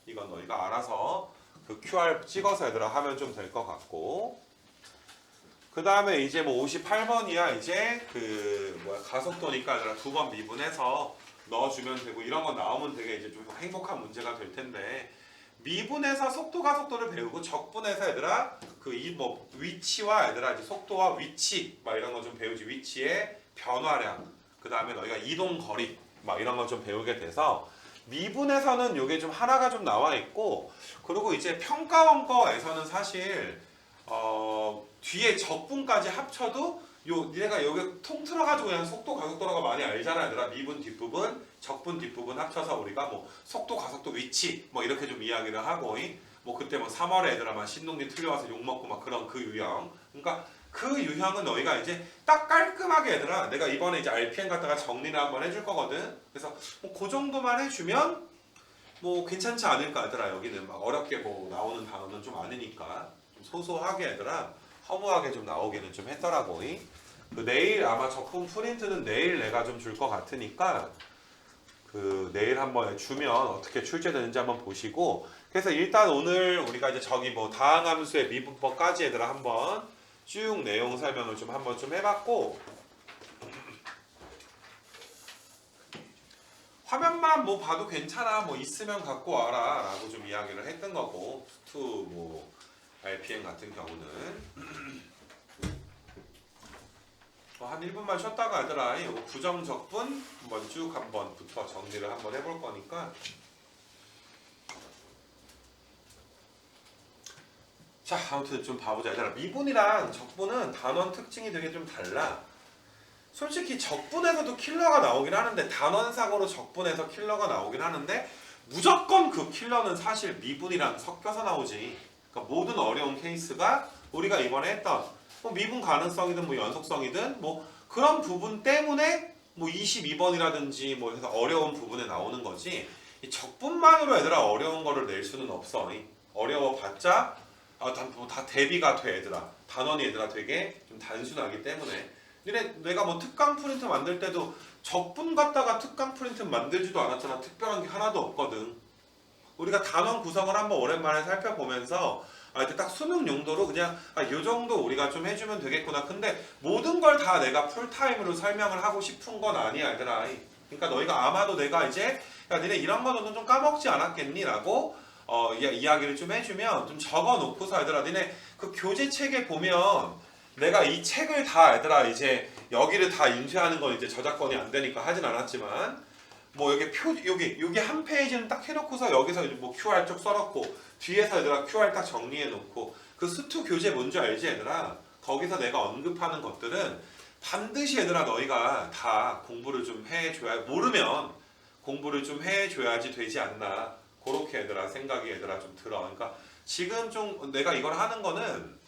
이건 너희가 알아서 그 QR 찍어서 얘들아 하면 좀 될 것 같고. 그 다음에 이제 뭐 58번이야. 이제 그 뭐야 가속도니까 얘들아 2번 미분해서 넣어주면 되고 이런 거 나오면 되게 이제 좀 행복한 문제가 될 텐데 미분해서 속도 가속도를 배우고 적분해서 얘들아 그 이 뭐 위치와 얘들아 이제 속도와 위치 막 이런 거 좀 배우지. 위치의 변화량 그 다음에 너희가 이동 거리 막 이런 거 좀 배우게 돼서 미분에서는 요게 좀 하나가 좀 나와 있고 그리고 이제 평가원 거에서는 사실 뒤에 적분까지 합쳐도 니네가 여기 통틀어가지고 그냥 속도 가속도라고 많이 알잖아 얘들아. 미분 뒷부분 적분 뒷부분 합쳐서 우리가 뭐 속도 가속도 위치 뭐 이렇게 좀 이야기를 하고 뭐 그때 뭐 3월에 얘들아 막 신동기 틀려와서 욕먹고 막 그런 그 유형. 그러니까 그 유형은 너희가 이제 딱 깔끔하게 얘들아 내가 이번에 이제 RPM 갖다가 정리를 한번 해줄 거거든. 그래서 뭐 그 정도만 해주면 뭐 괜찮지 않을까 얘들아. 여기는 막 어렵게 뭐 나오는 단어는 좀 아니니까 좀 소소하게 얘들아 허무하게 좀 나오기는 좀 했더라고. 그 내일 아마 적분 프린트는 내일 내가 좀 줄 것 같으니까 그 내일 한번 주면 어떻게 출제되는지 한번 보시고. 그래서 일단 오늘 우리가 이제 저기 뭐 다항함수의 미분법까지 얘들아 한번 쭉 내용 설명을 좀 한번 좀 해봤고 화면만 뭐 봐도 괜찮아 뭐 있으면 갖고 와라 라고 좀 이야기를 했던 거고 투 뭐 RPM 같은 경우는 한 1분만 쉬었다가 얘들아 이거 부정적분 한번 쭉 한번부터 정리를 한번 해볼 거니까 자 아무튼 좀 봐보자 얘들아. 미분이랑 적분은 단원 특징이 되게 좀 달라. 솔직히 적분에서도 킬러가 나오긴 하는데 단원상으로 적분에서 킬러가 나오긴 하는데 무조건 그 킬러는 사실 미분이랑 섞여서 나오지. 그러니까 모든 어려운 케이스가 우리가 이번에 했던 뭐 미분 가능성이든 뭐 연속성이든 뭐 그런 부분 때문에 뭐 22번이라든지 뭐 해서 어려운 부분에 나오는 거지. 이 적분만으로 얘들아 어려운 거를 낼 수는 없어. 어려워봤자 다 대비가 돼 얘들아. 단원이 얘들아 되게 좀 단순하기 때문에. 내가 뭐 특강 프린트 만들 때도 적분 갖다가 특강 프린트 만들지도 않았잖아. 특별한 게 하나도 없거든. 우리가 단원 구성을 한번 오랜만에 살펴보면서 이렇게 딱 수능 용도로 그냥 요 정도 우리가 좀 해주면 되겠구나. 근데 모든 걸 다 내가 풀타임으로 설명을 하고 싶은 건 아니야 얘들아. 그러니까 너희가 아마도 내가 이제 야 니네 이런 거 너는 좀 까먹지 않았겠니? 라고 이야기를 좀 해주면 좀 적어놓고서 얘들아 니네 그 교재책에 보면 내가 이 책을 다 얘들아 이제 여기를 다 인쇄하는 건 이제 저작권이 안 되니까 하진 않았지만 뭐 여기 여기 한 페이지는 딱 해놓고서 여기서 이제 뭐 QR 쪽 써놓고 뒤에서 얘들아 QR 딱 정리해놓고 그 수투 교재 뭔지 알지 얘들아? 거기서 내가 언급하는 것들은 반드시 얘들아 너희가 다 공부를 좀 해줘야 모르면 공부를 좀 해줘야지 되지 않나 그렇게 얘들아 생각이 얘들아 좀 들어. 그러니까 지금 좀 내가 이걸 하는 거는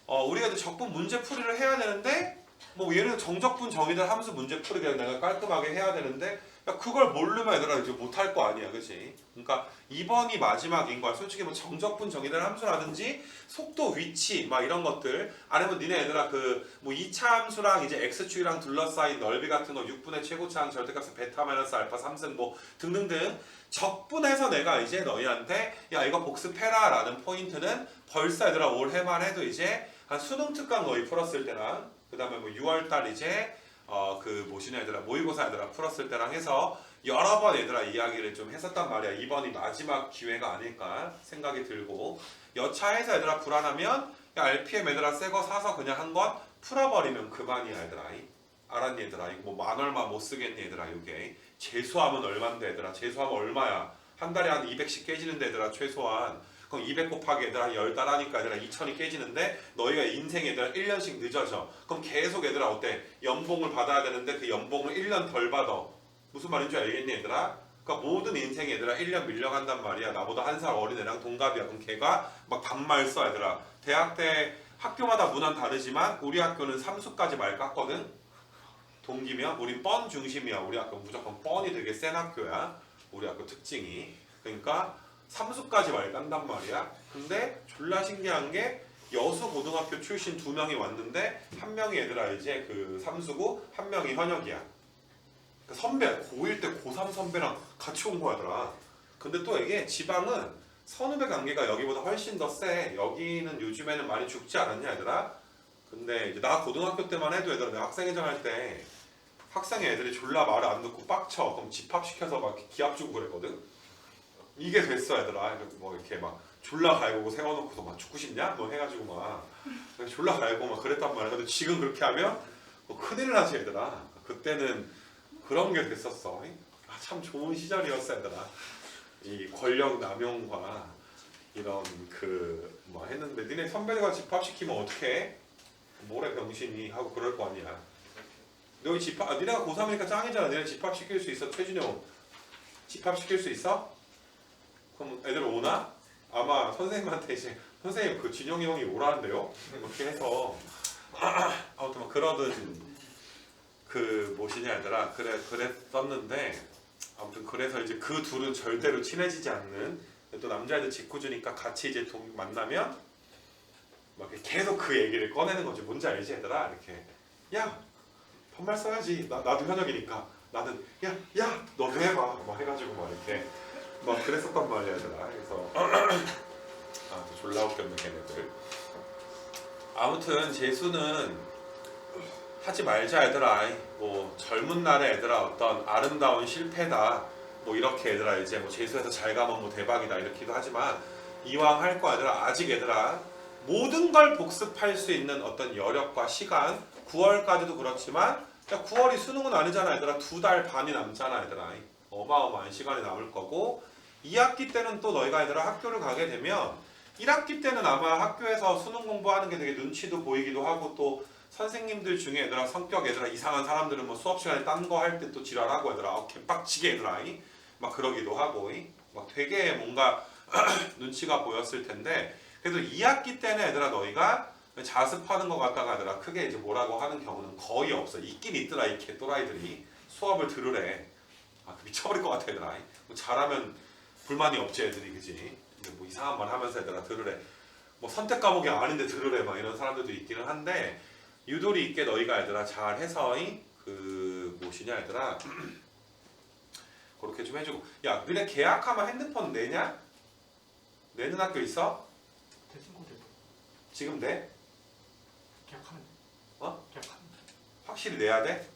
우리가 적분 문제 풀이를 해야 되는데 뭐 예를 들어 정적분 정의들 함수 문제 풀이를 내가 깔끔하게 해야 되는데 야 그걸 모르면 얘들아 이제 못할 거 아니야 그치? 그러니까 2번이 마지막인 거야. 솔직히 뭐 정적분 정의들 함수라든지 속도 위치 막 이런 것들 아니면 니네 얘들아 그 뭐 2차 함수랑 이제 x축이랑 둘러싸인 넓이 같은 거 6분의 최고차항 절대값은 베타 마이너스 알파 3승 뭐 등등등 적분해서 내가 이제 너희한테 야 이거 복습해라 라는 포인트는 벌써 얘들아 올해만 해도 이제 한 수능 특강 너희 풀었을 때랑 그 다음에 뭐 6월달 이제 그 뭐시냐 얘들아 모의고사 얘들아 풀었을 때랑 해서 여러 번 얘들아 이야기를 좀 했었단 말이야. 이번이 마지막 기회가 아닐까 생각이 들고 여차해서 얘들아 불안하면 야 RPM 얘들아 새거 사서 그냥 한 건 풀어버리면 그만이야 얘들아. 알았니 얘들아? 이거 뭐 만 얼마 못 쓰겠니 얘들아? 이게 재수하면 얼만데 얘들아? 재수하면 얼마야? 한 달에 한 200씩 깨지는데 얘들아 최소한 그럼 200 곱하기 얘들아 10달 하니까 얘들아 2000이 깨지는데 너희가 인생 얘들아 1년씩 늦어져. 그럼 계속 얘들아 어때? 연봉을 받아야 되는데 그 연봉을 1년 덜 받아. 무슨 말인지 알겠니 얘들아? 그러니까 모든 인생 얘들아 1년 밀려간단 말이야. 나보다 한 살 어린 애랑 동갑이야. 그럼 걔가 막 반말 써 얘들아. 대학 때 학교마다 문화는 다르지만 우리 학교는 삼수까지 말 깠거든. 동기면 우린 뻔 중심이야. 우리 학교 무조건 뻔이 되게 센 학교야. 우리 학교 특징이. 그러니까 삼수까지 말 깐단 말이야. 근데 졸라 신기한 게 여수 고등학교 출신 2명이 왔는데 한 명이 얘들아 이제 그 삼수고 한 명이 현역이야. 그러니까 선배 고1 때 고3 선배랑 같이 온 거야더라. 근데 또 이게 지방은 선후배 관계가 여기보다 훨씬 더 세. 여기는 요즘에는 많이 죽지 않았냐 얘들아? 근데 이제 나 고등학교 때만 해도 얘들아 내가 학생회장 할 때 학생회 애들이 졸라 말을 안 듣고 빡쳐. 그럼 집합시켜서 막 기합 주고 그랬거든. 이게 됐어 얘들아. 뭐 이렇게 막 졸라 갈고 세워놓고서 막 죽고 싶냐? 뭐 해가지고 막 졸라 갈고 막 그랬단 말이야. 근데 지금 그렇게 하면 뭐 큰일 나지 얘들아. 그때는 그런 게 됐었어. 참 좋은 시절이었어 얘들아. 이 권력 남용과 이런 그 뭐 했는데 니네 선배들과 집합시키면 어떡해? 뭐래 병신이 하고 그럴 거 아니야. 너희 니네가 고3이니까 짱이잖아. 니네 집합시킬 수 있어? 최준영 집합시킬 수 있어? 그럼 애들 오나? 아마 선생님한테 이제 선생님 그 진영이 형이 오라는데요? 이렇게 해서 아무튼 막 그러든 그 뭐시냐 얘들아 그랬었는데 아무튼 그래서 이제 그 둘은 절대로 친해지지 않는 또 남자애들 직구주니까 같이 이제 만나면 막 계속 그 얘기를 꺼내는 거지. 뭔지 알지 얘들아? 이렇게 야 반말 써야지. 나도 현역이니까 나는 야 너도 해봐 막 해가지고 막 이렇게 막 그랬었단 말이야 얘들아. 그래서 졸라 웃겼네 걔네들. 아무튼 재수는 하지 말자 얘들아. 뭐 젊은 날에 얘들아 어떤 아름다운 실패다 뭐 이렇게 얘들아 이제 뭐 재수해서 잘 가면 뭐 대박이다 이렇게도 하지만 이왕 할 거 얘들아 아직 얘들아 모든 걸 복습할 수 있는 어떤 여력과 시간 9월까지도 그렇지만 9월이 수능은 아니잖아 얘들아. 2달 반이 남잖아 얘들아. 어마어마한 시간이 남을 거고 2학기 때는 또 너희가 얘들아 학교를 가게 되면 1학기 때는 아마 학교에서 수능 공부하는 게 되게 눈치도 보이기도 하고 또 선생님들 중에 얘들아 성격 얘들아 이상한 사람들은 뭐 수업 시간에 딴 거 할 때 또 지랄하고 얘들아 개빡치게 얘들아 막 그러기도 하고 막 되게 뭔가 눈치가 보였을 텐데 그래도 2학기 때는 얘들아 너희가 자습하는 것 같다가 얘들아 크게 이제 뭐라고 하는 경우는 거의 없어. 있긴 있더라 이 개또라이들이 수업을 들으래. 미쳐버릴 것 같아 얘들아. 뭐 잘하면 불만이 없지 애들이 그지. 뭐 이상한 말 하면서 얘들아 들으래. 뭐 선택 과목이 아닌데 들으래 막 이런 사람들도 있기는 한데 유도리 있게 너희가 얘들아 잘 해서 그 뭐시냐 얘들아 그렇게 좀 해주고. 야 너네 계약하면 핸드폰 내냐? 내는 학교 있어? 대승고 대고 지금 내? 계약하면 돼. 계약하면 돼. 확실히 내야 돼?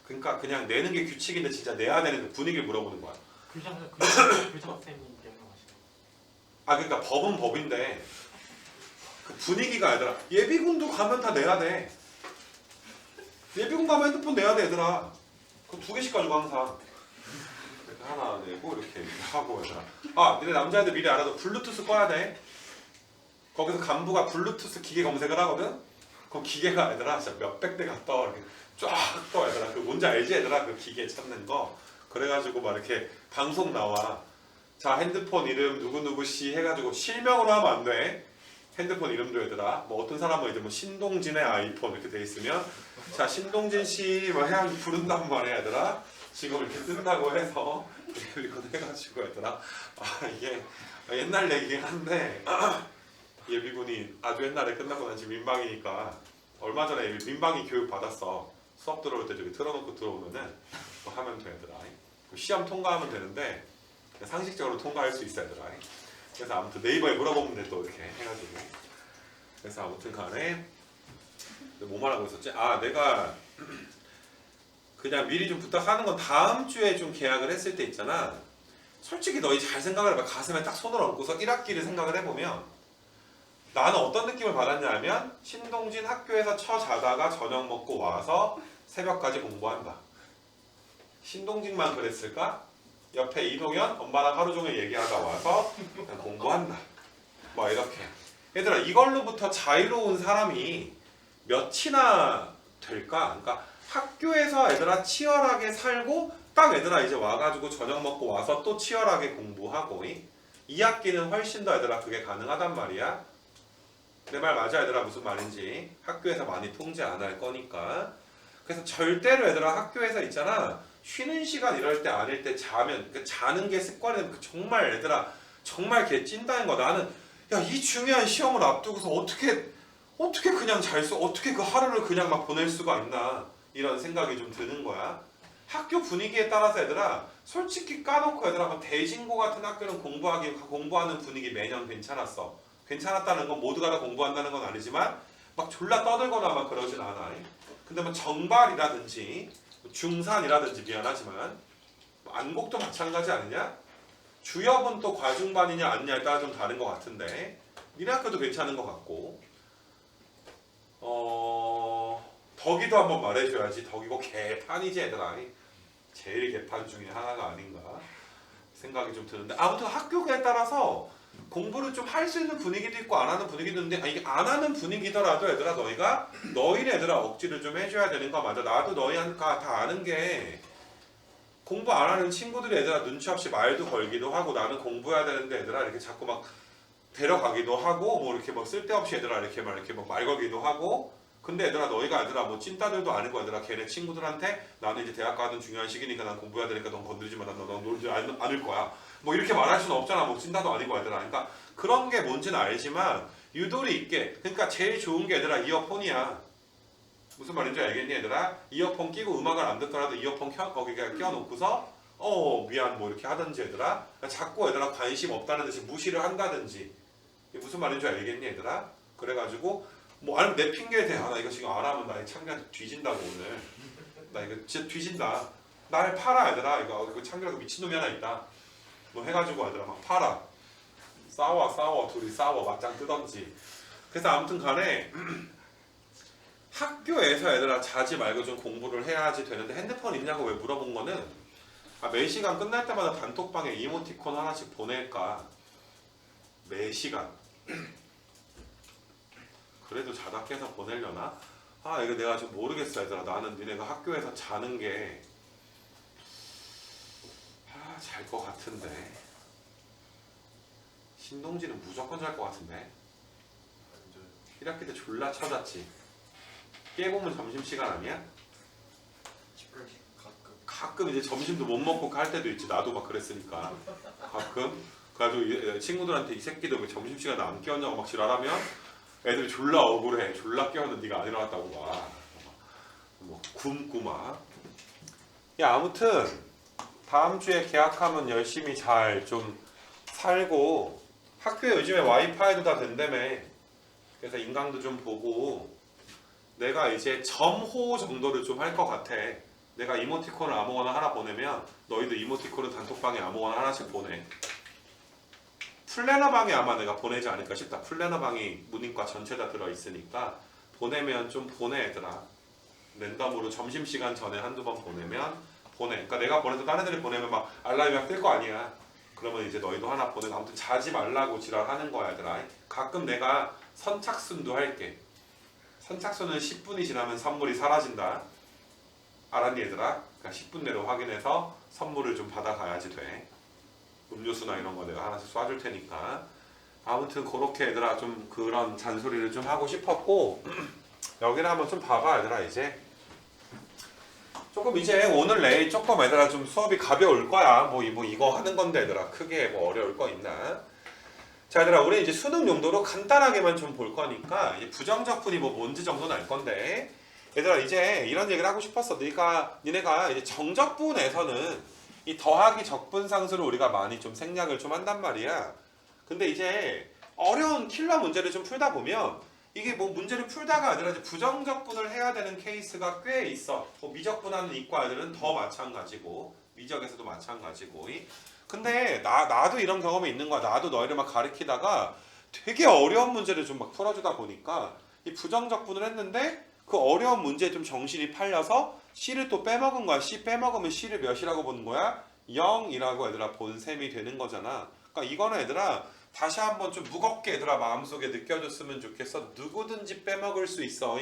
그러니까 그냥 내는 게 규칙인데 진짜 내야 되는 그 분위기를 물어보는 거야. 교장쌤이 명령하시네. 그러니까 법은 법인데 그 분위기가 아니라 예비군도 가면 다 내야 돼. 예비군 가면 핸드폰 내야 돼 얘들아. 그거 2개씩 가지고 항상. 이렇게 하나 내고 이렇게 하고 얘들아. 아 니네 남자애들 미리 알아도 블루투스 꺼야 돼. 거기서 간부가 블루투스 기계 검색을 하거든. 그 기계가 얘들아 진짜 몇백 대가 떠 이렇게 쫙 떠 얘들아. 그 뭔지 알지 얘들아 그 기계 찾는 거. 그래가지고 막 이렇게 방송 나와. 자 핸드폰 이름 누구누구 씨 해가지고 실명으로 하면 안 돼. 핸드폰 이름도 얘들아. 뭐 어떤 사람은 이제 뭐 신동진의 아이폰 이렇게 돼 있으면 자 신동진 씨 뭐 해야 부른단 말이야 얘들아. 지금 이렇게 뜬다고 해서 이거 해가지고 얘들아. 아 이게 옛날 얘기긴 한데 예비군이 아주 옛날에 끝나고 난 지금 민방이니까 얼마 전에 민방위 교육 받았어. 수업 들어올 때 저기 틀어놓고 들어오면은 뭐 하면 돼 얘들아. 시험 통과하면 되는데 상식적으로 통과할 수 있어 얘들아. 그래서 아무튼 네이버에 물어보면 돼 또 이렇게 해가지고. 그래서 아무튼 간에 뭐 말하고 있었지? 아 내가 그냥 미리 좀 부탁하는 건 다음 주에 좀 계약을 했을 때 있잖아. 솔직히 너희 잘 생각을 해봐. 가슴에 딱 손을 얹고서 1학기를 생각을 해보면 나는 어떤 느낌을 받았냐 하면 신동진 학교에서 자다가 저녁 먹고 와서 새벽까지 공부한다. 신동진만 그랬을까? 옆에 이동현 엄마랑 하루 종일 얘기하다 와서 그냥 공부한다. 뭐 이렇게. 얘들아 이걸로부터 자유로운 사람이 몇이나 될까? 그러니까 학교에서 얘들아 치열하게 살고 딱 얘들아 이제 와가지고 저녁 먹고 와서 또 치열하게 공부하고 2학기는 훨씬 더 얘들아 그게 가능하단 말이야. 내 말 맞아 얘들아 무슨 말인지. 학교에서 많이 통제 안 할 거니까. 그래서 절대로 얘들아 학교에서 있잖아 쉬는 시간 이럴 때 아닐 때 자면 그 자는 게 습관이 되면 정말 얘들아 정말 개 찐다는 거. 나는 야 이 중요한 시험을 앞두고서 어떻게 그냥 어떻게 그 하루를 그냥 막 보낼 수가 있나 이런 생각이 좀 드는 거야. 학교 분위기에 따라서 얘들아 솔직히 까놓고 얘들아 뭐 대진고 같은 학교는 공부하는 분위기 매년 괜찮았어. 괜찮았다는 건 모두가 다 공부한다는 건 아니지만 막 졸라 떠들거나 막 그러진 않아. 근데 뭐 정발이라든지 중산이라든지 미안하지만 안곡도 마찬가지 아니냐? 주협은 또 과중반이냐 아니냐에 따라 좀 다른 것 같은데 니네 학교도 괜찮은 것 같고 덕이도 한번 말해줘야지. 덕이고 개판이지 얘들아. 제일 개판 중에 하나가 아닌가 생각이 좀 드는데 아무튼 학교에 따라서 공부를 좀 할 수 있는 분위기도 있고 안 하는 분위기도 있는데 이게 안 하는 분위기더라도 얘들아 너희는 얘들아 억지를 좀 해줘야 되는 거 맞아. 나도 너희가 다 아는 게 공부 안 하는 친구들이 얘들아 눈치 없이 말도 걸기도 하고 나는 공부해야 되는데 얘들아 이렇게 자꾸 막 데려가기도 하고 뭐 이렇게 막 쓸데없이 얘들아 이렇게 막 말 걸기도 하고. 근데 너희가 뭐 찐따들도 아니고 얘들아 걔네 친구들한테 나는 이제 대학 가는 중요한 시기니까 난 공부해야 되니까 넌 건드리지 마. 난 놀지 않을 거야. 뭐 이렇게 말할 수는 없잖아. 뭐 찐따도 아니고 얘들아. 그러니까 그런 게 뭔지는 알지만 유도리 있게. 그러니까 제일 좋은 게 얘들아 이어폰이야. 무슨 말인지 알겠니 얘들아? 이어폰 끼고 음악을 안 듣더라도 이어폰 거기에 껴놓고서 미안 뭐 이렇게 하든지 얘들아. 자꾸 얘들아 관심 없다는 듯이 무시를 한다든지. 이게 무슨 말인지 알겠니 얘들아? 그래가지고 뭐 아니면 내 핑계에 대해 나 이거 지금 안 하면 나 창규한테 뒤진다고 오늘. 나 이거 진짜 뒤진다. 날 팔아 얘들아. 이거 창규라고 미친놈이 하나 있다. 뭐 해가지고 얘들아 막 팔아. 싸워 둘이 싸워 맞짱 뜨던지. 그래서 아무튼 간에 학교에서 얘들아 자지 말고 좀 공부를 해야지 되는데 핸드폰 있냐고 왜 물어본 거는 매 시간 끝날 때마다 단톡방에 이모티콘 하나씩 보낼까. 매 시간. 그래도 자다 깨서 보내려나? 이거 내가 좀 모르겠어 얘들아. 나는 니네가 학교에서 자는 게 잘 것 같은데 신동진은 무조건 잘 것 같은데 1학기 때 졸라 쳐잤지. 깨보면 점심시간 아니야? 가끔 이제 점심도 못 먹고 할 때도 있지. 나도 막 그랬으니까 가끔. 그래가지고 친구들한테 이 새끼들 왜 점심시간에 안 깨웠냐고 막 지랄하면 애들이 졸라 억울해. 졸라 깨웠는데 네가 안 일어났다고 막 뭐 굶고 막. 야 아무튼 다음 주에 계약하면 열심히 잘 좀 살고 학교에 요즘에 와이파이도 다 된다며. 그래서 인강도 좀 보고 내가 이제 점호 정도를 좀 할 것 같아. 내가 이모티콘을 아무거나 하나 보내면 너희도 이모티콘을 단톡방에 아무거나 하나씩 보내. 플래너방에 아마 내가 보내지 않을까 싶다. 플래너방이 문인과 전체 다 들어있으니까 보내면 좀 보내 얘들아. 랜덤으로 점심시간 전에 한두 번 보내면 보내. 그러니까 내가 보내도 다른 애들이 보내면 막 알람이 막 뜰 거 아니야. 그러면 이제 너희도 하나 보내고 아무튼 자지 말라고 지랄하는 거야 얘들아. 가끔 내가 선착순도 할게. 선착순은 10분이 지나면 선물이 사라진다. 알았니 얘들아? 그러니까 10분 내로 확인해서 선물을 좀 받아가야지 돼. 음료수나 이런 거 내가 하나씩 쏴줄 테니까. 아무튼 그렇게 얘들아 좀 그런 잔소리를 좀 하고 싶었고 여기를 한번 좀 봐봐 얘들아. 이제 조금 이제 오늘 내일 조금 얘들아 좀 수업이 가벼울 거야. 뭐 이거 하는 건데 얘들아 크게 뭐 어려울 거 있나? 자 얘들아 우리 이제 수능 용도로 간단하게만 좀 볼 거니까 이제 부정적분이 뭐 뭔지 정도는 알 건데 얘들아 이제 이런 얘기를 하고 싶었어. 니네가 이제 정적분에서는 이 더하기 적분 상수를 우리가 많이 좀 생략을 좀 한단 말이야. 근데 이제 어려운 킬러 문제를 좀 풀다 보면 이게 뭐 문제를 풀다가 아니라 이제 부정적분을 해야 되는 케이스가 꽤 있어. 뭐 미적분하는 이과들은 더 마찬가지고 미적에서도 마찬가지고. 근데 나도 이런 경험이 있는 거야. 나도 너희를 막 가르치다가 되게 어려운 문제를 좀 막 풀어주다 보니까 이 부정적분을 했는데 그 어려운 문제에 좀 정신이 팔려서 C를 또 빼먹은 거야. C 빼먹으면 C를 몇이라고 보는 거야? 0이라고 얘들아 본 셈이 되는 거잖아. 그러니까 이거는 얘들아 다시 한번 좀 무겁게 얘들아 마음속에 느껴줬으면 좋겠어. 누구든지 빼먹을 수 있어.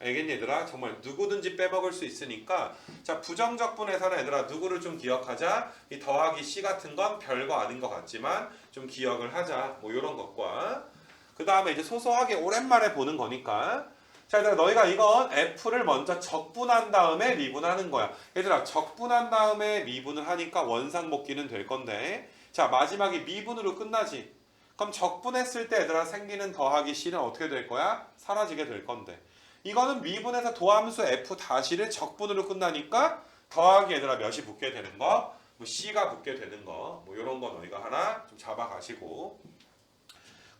알겠니 얘들아? 정말 누구든지 빼먹을 수 있으니까 자 부정적분에서는 얘들아 누구를 좀 기억하자. 이 더하기 C 같은 건 별거 아닌 것 같지만 좀 기억을 하자. 뭐 이런 것과 그 다음에 이제 소소하게 오랜만에 보는 거니까 자 얘들아 너희가 이건 F를 먼저 적분한 다음에 미분하는 거야. 얘들아 적분한 다음에 미분을 하니까 원상복귀는 될 건데 자 마지막에 미분으로 끝나지. 그럼 적분했을 때 얘들아 생기는 더하기 C는 어떻게 될 거야? 사라지게 될 건데 이거는 미분에서 도함수 F 다시를 적분으로 끝나니까 더하기 얘들아 몇이 붙게 되는 거? 뭐 C가 붙게 되는 거. 뭐 이런 거 너희가 하나 좀 잡아가시고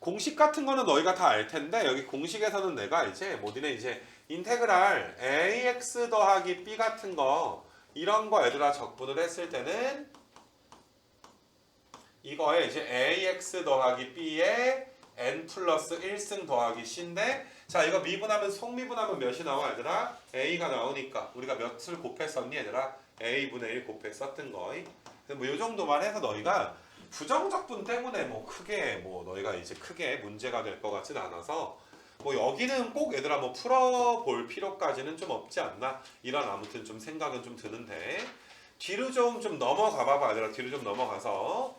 공식 같은 거는 너희가 다 알 텐데 여기 공식에서는 내가 이제 뭐 니네 이제 인테그랄 ax 더하기 b 같은 거 이런 거 얘들아 적분을 했을 때는 이거에 이제 ax 더하기 b에 n 플러스 1승 더하기 c인데 자 이거 미분하면 속미분하면 몇이 나와 얘들아? a가 나오니까 우리가 몇을 곱했었니 얘들아? a분의 1 곱했었던 거. 뭐 이 정도만 해서 너희가 부정적분 때문에 뭐 크게 뭐 너희가 이제 크게 문제가 될 것 같진 않아서 뭐 여기는 꼭 얘들아 뭐 풀어볼 필요까지는 좀 없지 않나 이런 아무튼 좀 생각은 좀 드는데 뒤로 좀 넘어가 봐봐 얘들아. 뒤로 좀 넘어가서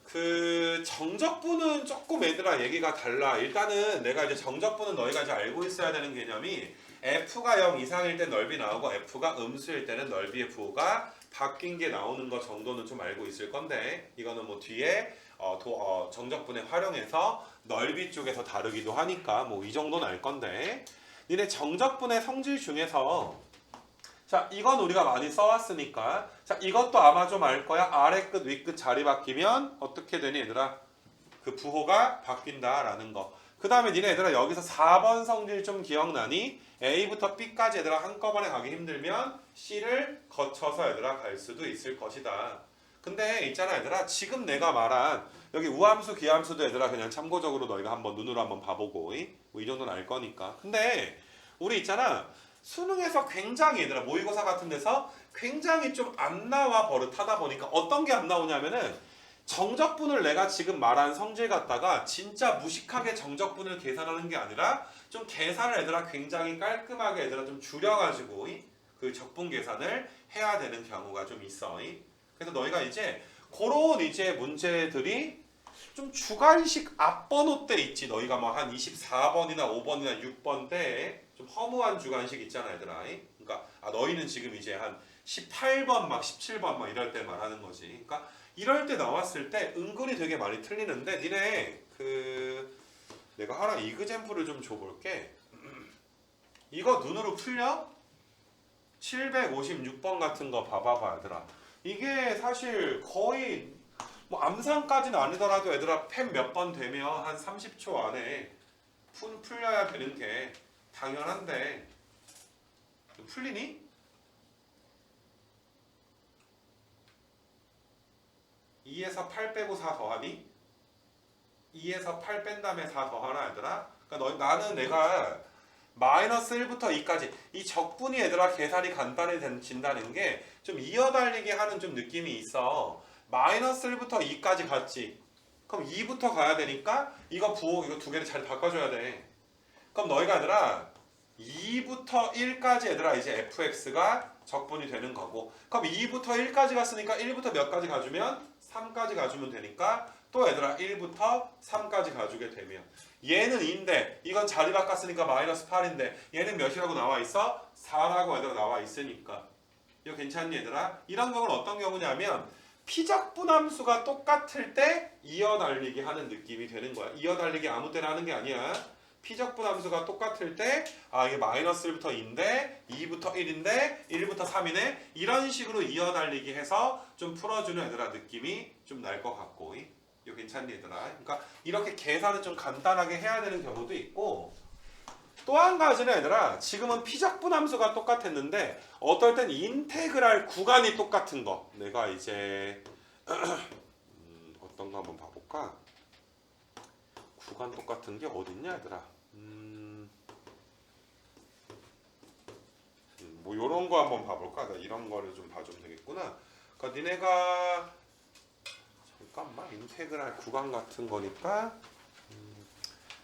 그 정적분은 조금 얘들아 얘기가 달라. 일단은 내가 이제 정적분은 너희가 이제 알고 있어야 되는 개념이 F가 0 이상일 때 넓이 나오고 F가 음수일 때는 넓이의 부호가 바뀐 게 나오는 거 정도는 좀 알고 있을 건데 이거는 뭐 뒤에 정적분에 활용해서 넓이 쪽에서 다루기도 하니까 뭐 이 정도는 알 건데 니네 정적분의 성질 중에서 자 이건 우리가 많이 써왔으니까 자 이것도 아마 좀 알 거야. 아래 끝 위 끝 자리 바뀌면 어떻게 되니 얘들아? 그 부호가 바뀐다라는 거. 그 다음에 니네 얘들아 여기서 4번 성질 좀 기억나니? A부터 B까지 얘들아 한꺼번에 가기 힘들면 C를 거쳐서 얘들아 갈 수도 있을 것이다. 근데 있잖아 얘들아 지금 내가 말한 여기 우함수 기함수도 얘들아 그냥 참고적으로 너희가 한번 눈으로 한번 봐보고 뭐 이 정도는 알 거니까. 근데 우리 있잖아 수능에서 굉장히 얘들아 모의고사 같은 데서 굉장히 좀 안 나와 버릇하다 보니까 어떤 게 안 나오냐면은 정적분을 내가 지금 말한 성질 갖다가 진짜 무식하게 정적분을 계산하는 게 아니라 좀 계산을 얘들아 굉장히 깔끔하게 얘들아 좀 줄여가지고 그 적분 계산을 해야 되는 경우가 좀 있어. 그래서 너희가 이제 그런 이제 문제들이 좀 주관식 앞번호 때 있지. 너희가 뭐 한 24번이나 5번이나 6번 때에 좀 허무한 주관식 있잖아 얘들아. 그러니까 너희는 지금 이제 한 18번 막 17번 막 이럴 때 말하는 거지. 그러니까 이럴 때 나왔을 때 은근히 되게 많이 틀리는데 니네 그 내가 하나 이그젬플을 좀 줘볼게. 이거 눈으로 풀려? 756번 같은 거 봐봐봐 얘들아. 이게 사실 거의 뭐 암산까지는 아니더라도 얘들아 펜 몇 번 되면 한 30초 안에 풀려야 되는 게 당연한데 풀리니? 2에서 8 빼고 4 더하니? 2에서 8 뺀 다음에 4 더하나 얘들아? 그러니까 나는 내가 마이너스 1부터 2까지 이 적분이 얘들아 계산이 간단해진다는 게 좀 이어달리기 하는 좀 느낌이 있어. 마이너스 1부터 2까지 갔지. 그럼 2부터 가야 되니까 이거 두 개를 잘 바꿔줘야 돼. 그럼 너희가 얘들아 2부터 1까지 얘들아 이제 fx가 적분이 되는 거고, 그럼 2부터 1까지 갔으니까 1부터 몇 가지 가주면 3까지 가주면 되니까 또 얘들아 1부터 3까지 가주게 되면 얘는 2인데 이건 자리 바꿨으니까 마이너스 8인데 얘는 몇이라고 나와 있어? 4라고 얘들아 나와 있으니까. 이거 괜찮니 얘들아? 이런 경우는 어떤 경우냐면 피적분함수가 똑같을 때 이어달리기 하는 느낌이 되는 거야. 이어달리기 아무 때나 하는 게 아니야. 피적분함수가 똑같을 때 이게 마이너스 1부터 2인데 2부터 1인데 1부터 3이네, 이런 식으로 이어달리기 해서 좀 풀어주는 얘들아 느낌이 좀 날 것 같고. 이거 괜찮니 얘들아? 그러니까 이렇게 계산을 좀 간단하게 해야 되는 경우도 있고, 또 한 가지는 얘들아 지금은 피적분함수가 똑같았는데 어떨 땐 인테그랄 구간이 똑같은 거, 내가 이제 어떤 거 한번 봐볼까? 구간 똑같은 게 어딨냐 얘들아? 뭐 요런 거 한번 봐볼까? 나 이런 거를 좀 봐주면 되겠구나. 그러니까 니네가 잠깐만, 인테그랄 구간 같은 거니까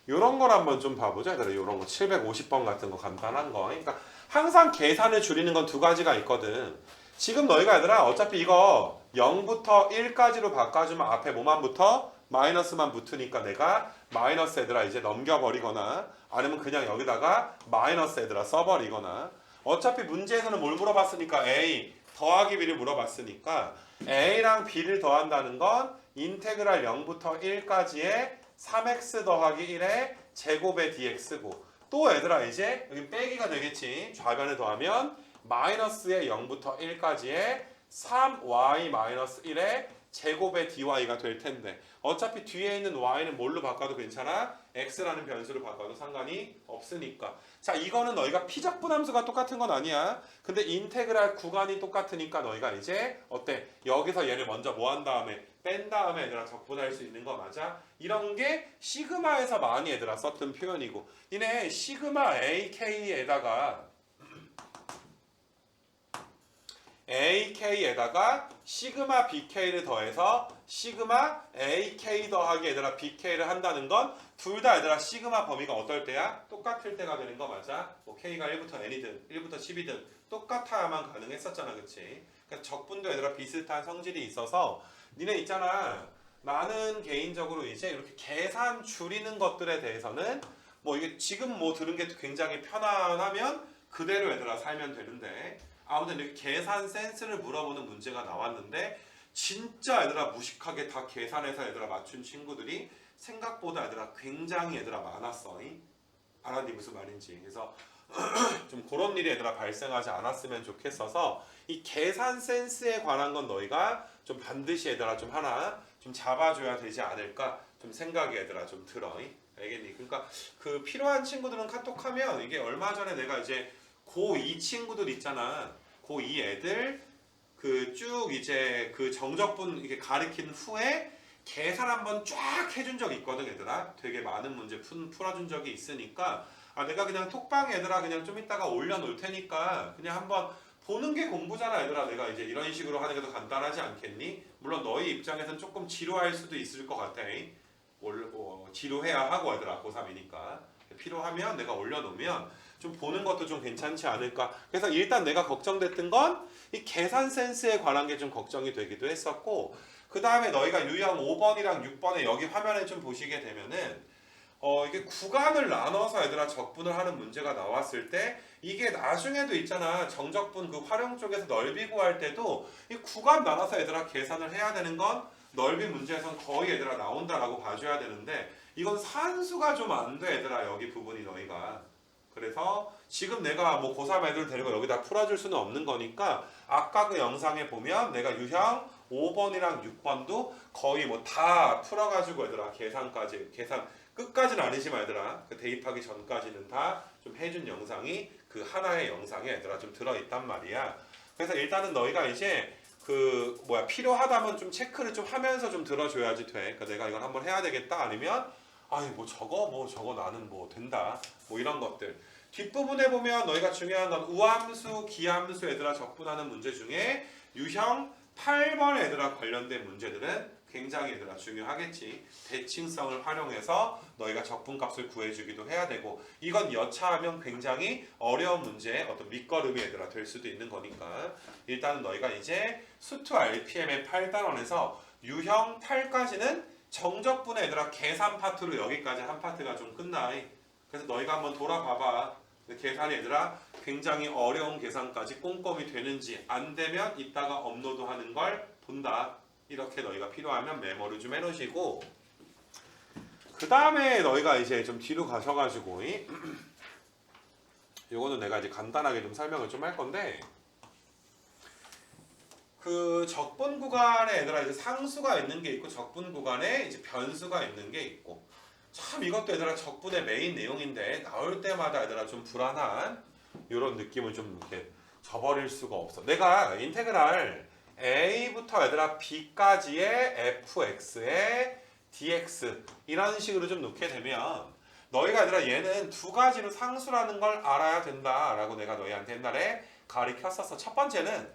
요런 걸 한번 좀 봐보자. 얘들아 요런 거 750번 같은 거 간단한 거. 그러니까 항상 계산을 줄이는 건 두 가지가 있거든. 지금 너희가 얘들아 어차피 이거 0부터 1까지로 바꿔주면 앞에 뭐만 붙어? 마이너스만 붙으니까 내가 마이너스 얘들아 이제 넘겨버리거나 아니면 그냥 여기다가 마이너스 얘들아 써버리거나, 어차피 문제에서는 뭘 물어봤으니까 A 더하기 B를 물어봤으니까 A랑 B를 더한다는 건 인테그랄 0부터 1까지의 3x 더하기 1의 제곱의 dx고, 또 얘들아 이제 여기 빼기가 되겠지. 좌변에 더하면 마이너스의 0부터 1까지의 3y 마이너스 1의 제곱의 dy가 될 텐데 어차피 뒤에 있는 y는 뭘로 바꿔도 괜찮아? x라는 변수로 바꿔도 상관이 없으니까. 자, 이거는 너희가 피적분함수가 똑같은 건 아니야. 근데 인테그랄 구간이 똑같으니까 너희가 이제 어때? 여기서 얘를 먼저 뭐 한 다음에 뺀 다음에 얘들아 적분할 수 있는 거 맞아? 이런 게 시그마에서 많이 얘들아 썼던 표현이고, 니네 시그마 AK에다가 AK에다가 시그마 BK를 더해서 시그마 AK 더하기 얘들아 BK를 한다는 건 둘 다 얘들아 시그마 범위가 어떨 때야? 똑같을 때가 되는 거 맞아? 뭐 K가 1부터 N이든 1부터 10이든 똑같아야만 가능했었잖아, 그치? 그러니까 적분도 얘들아 비슷한 성질이 있어서 니네 있잖아, 나는 개인적으로 이제 이렇게 계산 줄이는 것들에 대해서는 뭐 이게 지금 뭐 들은 게 굉장히 편안하면 그대로 얘들아 살면 되는데, 아무튼 이렇게 계산 센스를 물어보는 문제가 나왔는데 진짜 얘들아 무식하게 다 계산해서 얘들아 맞춘 친구들이 생각보다 얘들아 굉장히 얘들아 많았어. 알았니 무슨 말인지. 그래서 좀 그런 일이 얘들아 발생하지 않았으면 좋겠어서 이 계산 센스에 관한 건 너희가 좀 반드시 얘들아 좀 하나 좀 잡아줘야 되지 않을까 좀 생각이 얘들아 좀 들어. 알겠니? 그러니까 그 필요한 친구들은 카톡하면, 이게 얼마 전에 내가 이제 고2 친구들 있잖아. 고2 애들 그 쭉 이제 그 정적분 이렇게 가르친 후에 계산 한번 쫙 해준 적이 있거든 얘들아. 되게 많은 문제 풀어준 적이 있으니까 내가 그냥 톡방 얘들아 그냥 좀 이따가 올려놓을 테니까 그냥 한번 보는 게 공부잖아 얘들아. 내가 이제 이런 식으로 하는 게 더 간단하지 않겠니? 물론 너희 입장에서는 조금 지루할 수도 있을 것 같아. 지루해야 하고 얘들아 고3이니까 필요하면 내가 올려놓으면 좀 보는 것도 좀 괜찮지 않을까. 그래서 일단 내가 걱정됐던 건 이 계산 센스에 관한 게 좀 걱정이 되기도 했었고, 그 다음에 너희가 유형 5번이랑 6번에 여기 화면에 좀 보시게 되면은 이게 구간을 나눠서 얘들아 적분을 하는 문제가 나왔을 때 이게 나중에도 있잖아, 정적분 그 활용 쪽에서 넓이 구할 때도 이 구간 나눠서 얘들아 계산을 해야 되는 건 넓이 문제에선 거의 얘들아 나온다라고 봐줘야 되는데 이건 산수가 좀 안 돼 얘들아, 여기 부분이 너희가. 그래서 지금 내가 뭐 고3 애들 데리고 여기다 풀어줄 수는 없는 거니까 아까 그 영상에 보면 내가 유형 5번이랑 6번도 거의 뭐 다 풀어가지고 얘들아 계산 끝까지는 아니지만 얘들아 그 대입하기 전까지는 다 좀 해준 영상이 그 하나의 영상에 얘들아 좀 들어있단 말이야. 그래서 일단은 너희가 이제 필요하다면 좀 체크를 좀 하면서 좀 들어줘야지 돼. 그러니까 내가 이걸 한번 해야 되겠다, 아니면 아니 뭐 저거 나는 뭐 된다 뭐 이런 것들. 뒷부분에 보면 너희가 중요한 건 우함수, 기함수 얘들아 적분하는 문제 중에 유형 8번 얘들아 관련된 문제들은 굉장히 얘들아 중요하겠지. 대칭성을 활용해서 너희가 적분값을 구해주기도 해야 되고, 이건 여차하면 굉장히 어려운 문제, 어떤 밑거름이 얘들아 될 수도 있는 거니까 일단은 너희가 이제 수투 RPM의 8단원에서 유형 8까지는 정적분의 얘들아 계산 파트로 여기까지 한 파트가 좀 끝나. 그래서 너희가 한번 돌아봐봐. 계산이 얘들아 굉장히 어려운 계산까지 꼼꼼히 되는지, 안 되면 이따가 업로드하는 걸 본다. 이렇게 너희가 필요하면 메모를 좀 해놓으시고, 그 다음에 너희가 이제 좀 뒤로 가셔가지고 요거는 내가 이제 간단하게 좀 설명을 좀 할 건데, 그 적분 구간에 얘들아 이제 상수가 있는 게 있고 적분 구간에 이제 변수가 있는 게 있고, 참 이것도 얘들아 적분의 메인 내용인데 나올 때마다 얘들아 좀 불안한 이런 느낌을 좀 이렇게 저버릴 수가 없어. 내가 인테그랄 a부터 얘들아 b까지의 fx의 dx 이런 식으로 좀 놓게 되면 너희가 얘들아 얘는 두 가지로 상수라는 걸 알아야 된다라고 내가 너희한테 옛날에 가르쳤었어. 첫 번째는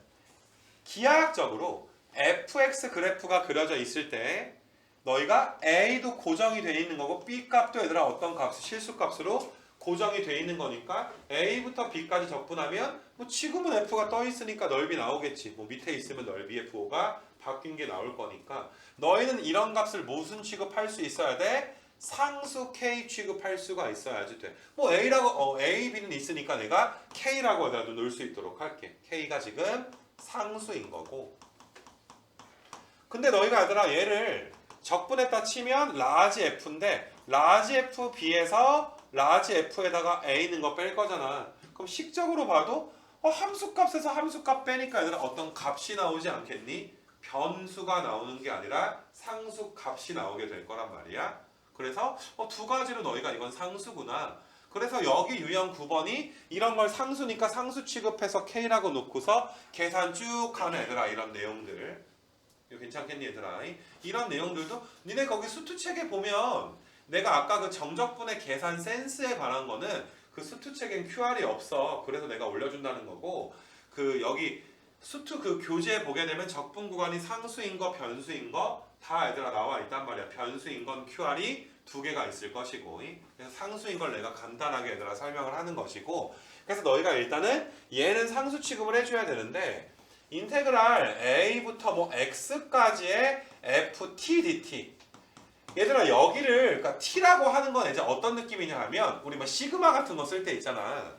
기하학적으로 fx 그래프가 그려져 있을 때 너희가 a도 고정이 되어 있는 거고 b 값도 얘들아 어떤 값, 실수값으로 고정이 되어 있는 거니까 a부터 b까지 적분하면 뭐 지금은 f가 떠 있으니까 넓이 나오겠지. 뭐 밑에 있으면 넓이의 부호가 바뀐 게 나올 거니까 너희는 이런 값을 무슨 취급할 수 있어야 돼? 상수 k 취급할 수가 있어야지 돼. 뭐 a라고 a, b는 있으니까 내가 k라고 하더라도 놓을 수 있도록 할게. k가 지금 상수인 거고. 근데 너희가 얘들아 얘를 적분했다 치면 라지 f인데 라지 fb에서 라지 f에다가 a 있는 거 뺄 거잖아. 그럼 식적으로 봐도 함수값에서 함수값 빼니까 얘들아 어떤 값이 나오지 않겠니? 변수가 나오는 게 아니라 상수값이 나오게 될 거란 말이야. 그래서 두 가지로 너희가 이건 상수구나. 그래서 여기 유형 9번이 이런 걸 상수니까 상수 취급해서 k라고 놓고서 계산 쭉 하는 얘들아 이런 내용들. 이거 괜찮겠니 얘들아? 이런 내용들도 니네 거기 수투책에 보면 내가 아까 그 정적분의 계산 센스에 관한 거는 그 수투책엔 QR이 없어. 그래서 내가 올려준다는 거고, 그 여기 수투 그 교재에 보게 되면 적분 구간이 상수인 거 변수인 거 다 얘들아 나와 있단 말이야. 변수인 건 QR이 두 개가 있을 것이고, 그래서 상수인 걸 내가 간단하게 얘들아 설명을 하는 것이고, 그래서 너희가 일단은 얘는 상수 취급을 해줘야 되는데 인테그랄 a부터 뭐 x까지의 ft dt 얘들아 여기를 그러니까 t라고 하는 건 이제 어떤 느낌이냐 하면 우리 뭐 시그마 같은 거 쓸 때 있잖아.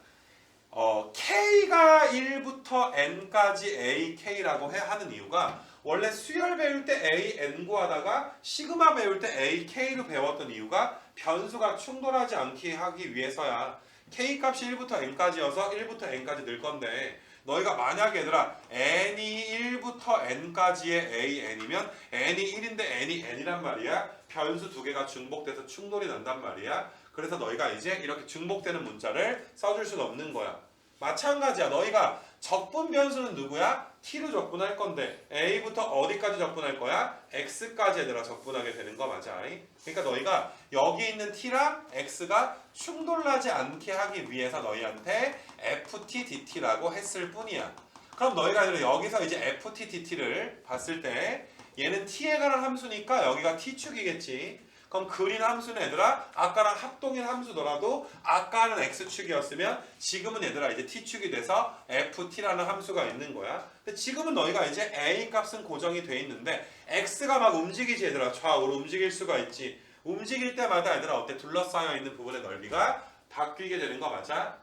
k가 1부터 n까지 ak라고 하는 이유가 원래 수열 배울 때 an 구하다가 시그마 배울 때 ak로 배웠던 이유가 변수가 충돌하지 않게 하기 위해서야. k 값이 1부터 n까지여서 1부터 n까지 늘 건데, 너희가 만약에 얘들아 n이 1부터 n까지의 an이면 n이 1인데 n이 n이란 말이야. 변수 두 개가 중복돼서 충돌이 난단 말이야. 그래서 너희가 이제 이렇게 중복되는 문자를 써줄 수는 없는 거야. 마찬가지야. 너희가 적분 변수는 누구야? t로 적분할 건데 a부터 어디까지 적분할 거야? x까지 얘들아 적분하게 되는 거 맞아. 그러니까 너희가 여기 있는 t랑 x가 충돌나지 않게 하기 위해서 너희한테 ft dt라고 했을 뿐이야. 그럼 너희가 여기서 이제 ft dt를 봤을 때 얘는 t에 관한 함수니까 여기가 t축이겠지. 그럼 그린 함수는 얘들아 아까랑 합동일 함수더라도 아까는 x축이었으면 지금은 얘들아 이제 t축이 돼서 ft라는 함수가 있는 거야. 근데 지금은 너희가 이제 a 값은 고정이 돼 있는데 x가 막 움직이지 얘들아. 좌우로 움직일 수가 있지. 움직일 때마다 얘들아 어때? 둘러싸여 있는 부분의 넓이가 바뀌게 되는 거 맞아?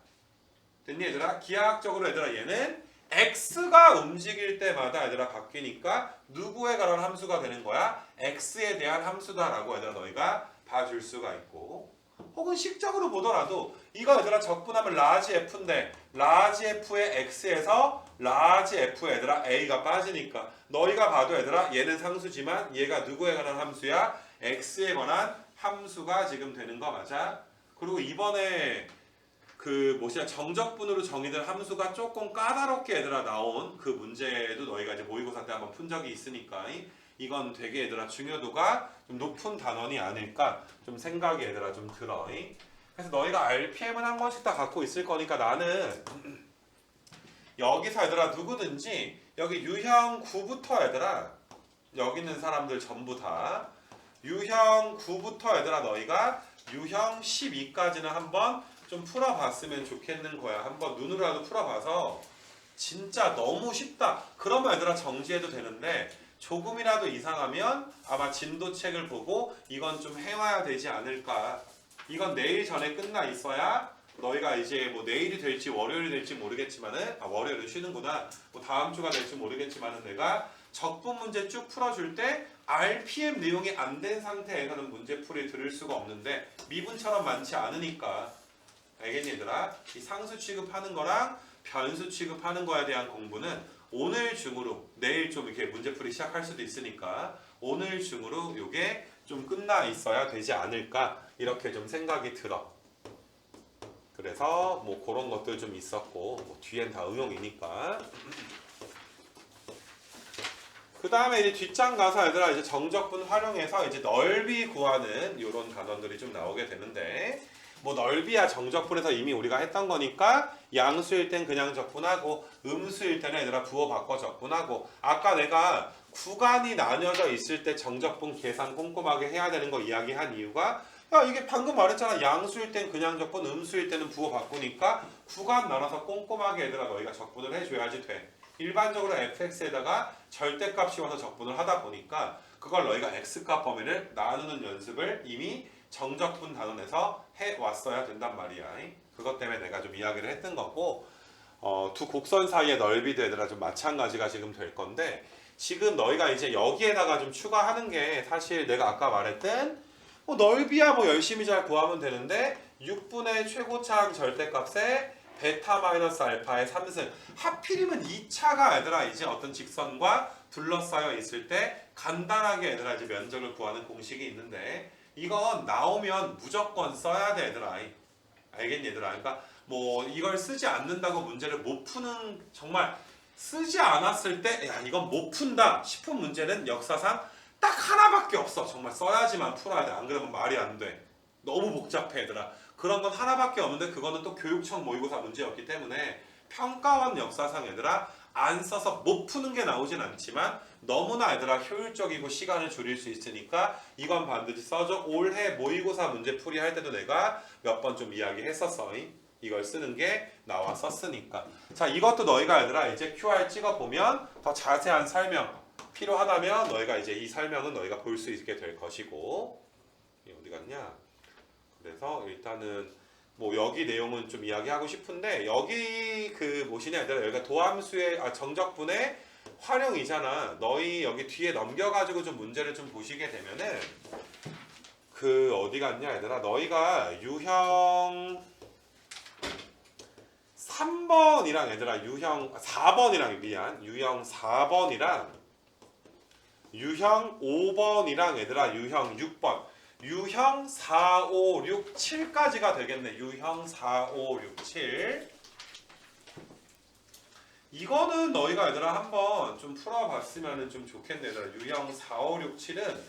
됐니 얘들아? 기하학적으로 얘들아 얘는 x가 움직일 때마다 얘들아 바뀌니까 누구에 관한 함수가 되는 거야? x에 대한 함수다라고 얘들아 너희가 봐줄 수가 있고, 혹은 식적으로 보더라도 이거 얘들아 적분하면 라지 f인데 라지 f의 x에서 라지 f 얘들아 a가 빠지니까 너희가 봐도 얘들아 얘는 상수지만 얘가 누구에 관한 함수야? x에 관한 함수가 지금 되는 거 맞아? 그리고 이번에 그 뭐시야 정적분으로 정의된 함수가 조금 까다롭게 얘들아 나온 그 문제도 너희가 이제 모의고사 때 한번 푼 적이 있으니까 이건 되게 얘들아 중요도가 좀 높은 단원이 아닐까 좀 생각이 얘들아 좀 들어. 그래서 너희가 RPM은 한 번씩 다 갖고 있을 거니까 나는 여기서 얘들아 누구든지 여기 유형 9부터 얘들아 여기 있는 사람들 전부 다 유형 9부터 얘들아 너희가 유형 12까지는 한번 좀 풀어봤으면 좋겠는 거야. 한번 눈으로라도 풀어봐서 진짜 너무 쉽다. 그러면 얘들아 정지해도 되는데 조금이라도 이상하면 아마 진도책을 보고 이건 좀 해와야 되지 않을까. 이건 내일 전에 끝나 있어야 너희가 이제 뭐 내일이 될지 월요일이 될지 모르겠지만은 월요일은 쉬는구나. 뭐 다음 주가 될지 모르겠지만은 내가 적분 문제 쭉 풀어줄 때 RPM 내용이 안 된 상태에서는 문제풀이 들을 수가 없는데 미분처럼 많지 않으니까 알겠니 얘들아? 이 상수 취급하는 거랑 변수 취급하는 거에 대한 공부는 오늘 중으로 내일 좀 이렇게 문제풀이 시작할 수도 있으니까 오늘 중으로 요게 좀 끝나 있어야 되지 않을까 이렇게 좀 생각이 들어. 그래서 뭐 그런 것들 좀 있었고 뭐 뒤엔 다 응용이니까. 그 다음에 이제 뒷장 가서 얘들아 이제 정적분 활용해서 이제 넓이 구하는 이런 단원들이 좀 나오게 되는데 뭐 넓이야 정적분에서 이미 우리가 했던 거니까 양수일 땐 그냥 적분하고 음수일 때는 얘들아 부호 바꿔 적분하고 아까 내가 구간이 나뉘어져 있을 때 정적분 계산 꼼꼼하게 해야 되는 거 이야기한 이유가 야 이게 방금 말했잖아. 양수일 땐 그냥 적분 음수일 때는 부호 바꾸니까 구간 나눠서 꼼꼼하게 얘들아 너희가 적분을 해줘야지 돼. 일반적으로 fx에다가 절대값 씌워서 적분을 하다 보니까 그걸 너희가 x값 범위를 나누는 연습을 이미 정적분 단원에서 해왔어야 된단 말이야. 그것 때문에 내가 좀 이야기를 했던 거고 두 곡선 사이의 넓이도 얘들아 좀 마찬가지가 지금 될 건데 지금 너희가 이제 여기에다가 좀 추가하는 게 사실 내가 아까 말했던 뭐 넓이야 뭐 열심히 잘 구하면 되는데 6분의 최고차항 절대값에 베타 마이너스 알파의 3승 하필이면 2차가 얘들아 이제 어떤 직선과 둘러싸여 있을 때 간단하게 얘들아 이제 면적을 구하는 공식이 있는데 이건 나오면 무조건 써야 돼 얘들아. 알겠니 얘들아? 그러니까 뭐 이걸 쓰지 않는다고 문제를 못 푸는 정말 쓰지 않았을 때 야 이건 못 푼다 싶은 문제는 역사상 딱 하나밖에 없어. 정말 써야지만 풀어야 돼. 안 그러면 말이 안 돼. 너무 복잡해 얘들아. 그런 건 하나밖에 없는데 그거는 또 교육청 모의고사 문제였기 때문에 평가원 역사상 얘들아 안 써서 못 푸는 게 나오진 않지만 너무나 얘들아 효율적이고 시간을 줄일 수 있으니까 이건 반드시 써줘. 올해 모의고사 문제 풀이 할 때도 내가 몇 번 좀 이야기했었어. 이걸 쓰는 게 나왔었으니까. 자 이것도 너희가 얘들아 이제 QR 찍어보면 더 자세한 설명 필요하다면 너희가 이제 이 설명은 너희가 볼 수 있게 될 것이고 어디 갔냐? 그래서 일단은 뭐 여기 내용은 좀 이야기하고 싶은데 여기 그 뭐시냐 얘들아 여기가 도함수의 정적분의 활용이잖아. 너희 여기 뒤에 넘겨가지고 좀 문제를 좀 보시게 되면은 그 어디 갔냐 얘들아 너희가 유형 3번이랑 얘들아 유형 4번이랑 미안 유형 4번이랑 유형 5번이랑 얘들아 유형 6번 유형 4, 5, 6, 7까지가 되겠네. 유형 4, 5, 6, 7 이거는 너희가 얘들아 한번 좀 풀어봤으면 좀 좋겠네. 얘들아 유형 4, 5, 6, 7은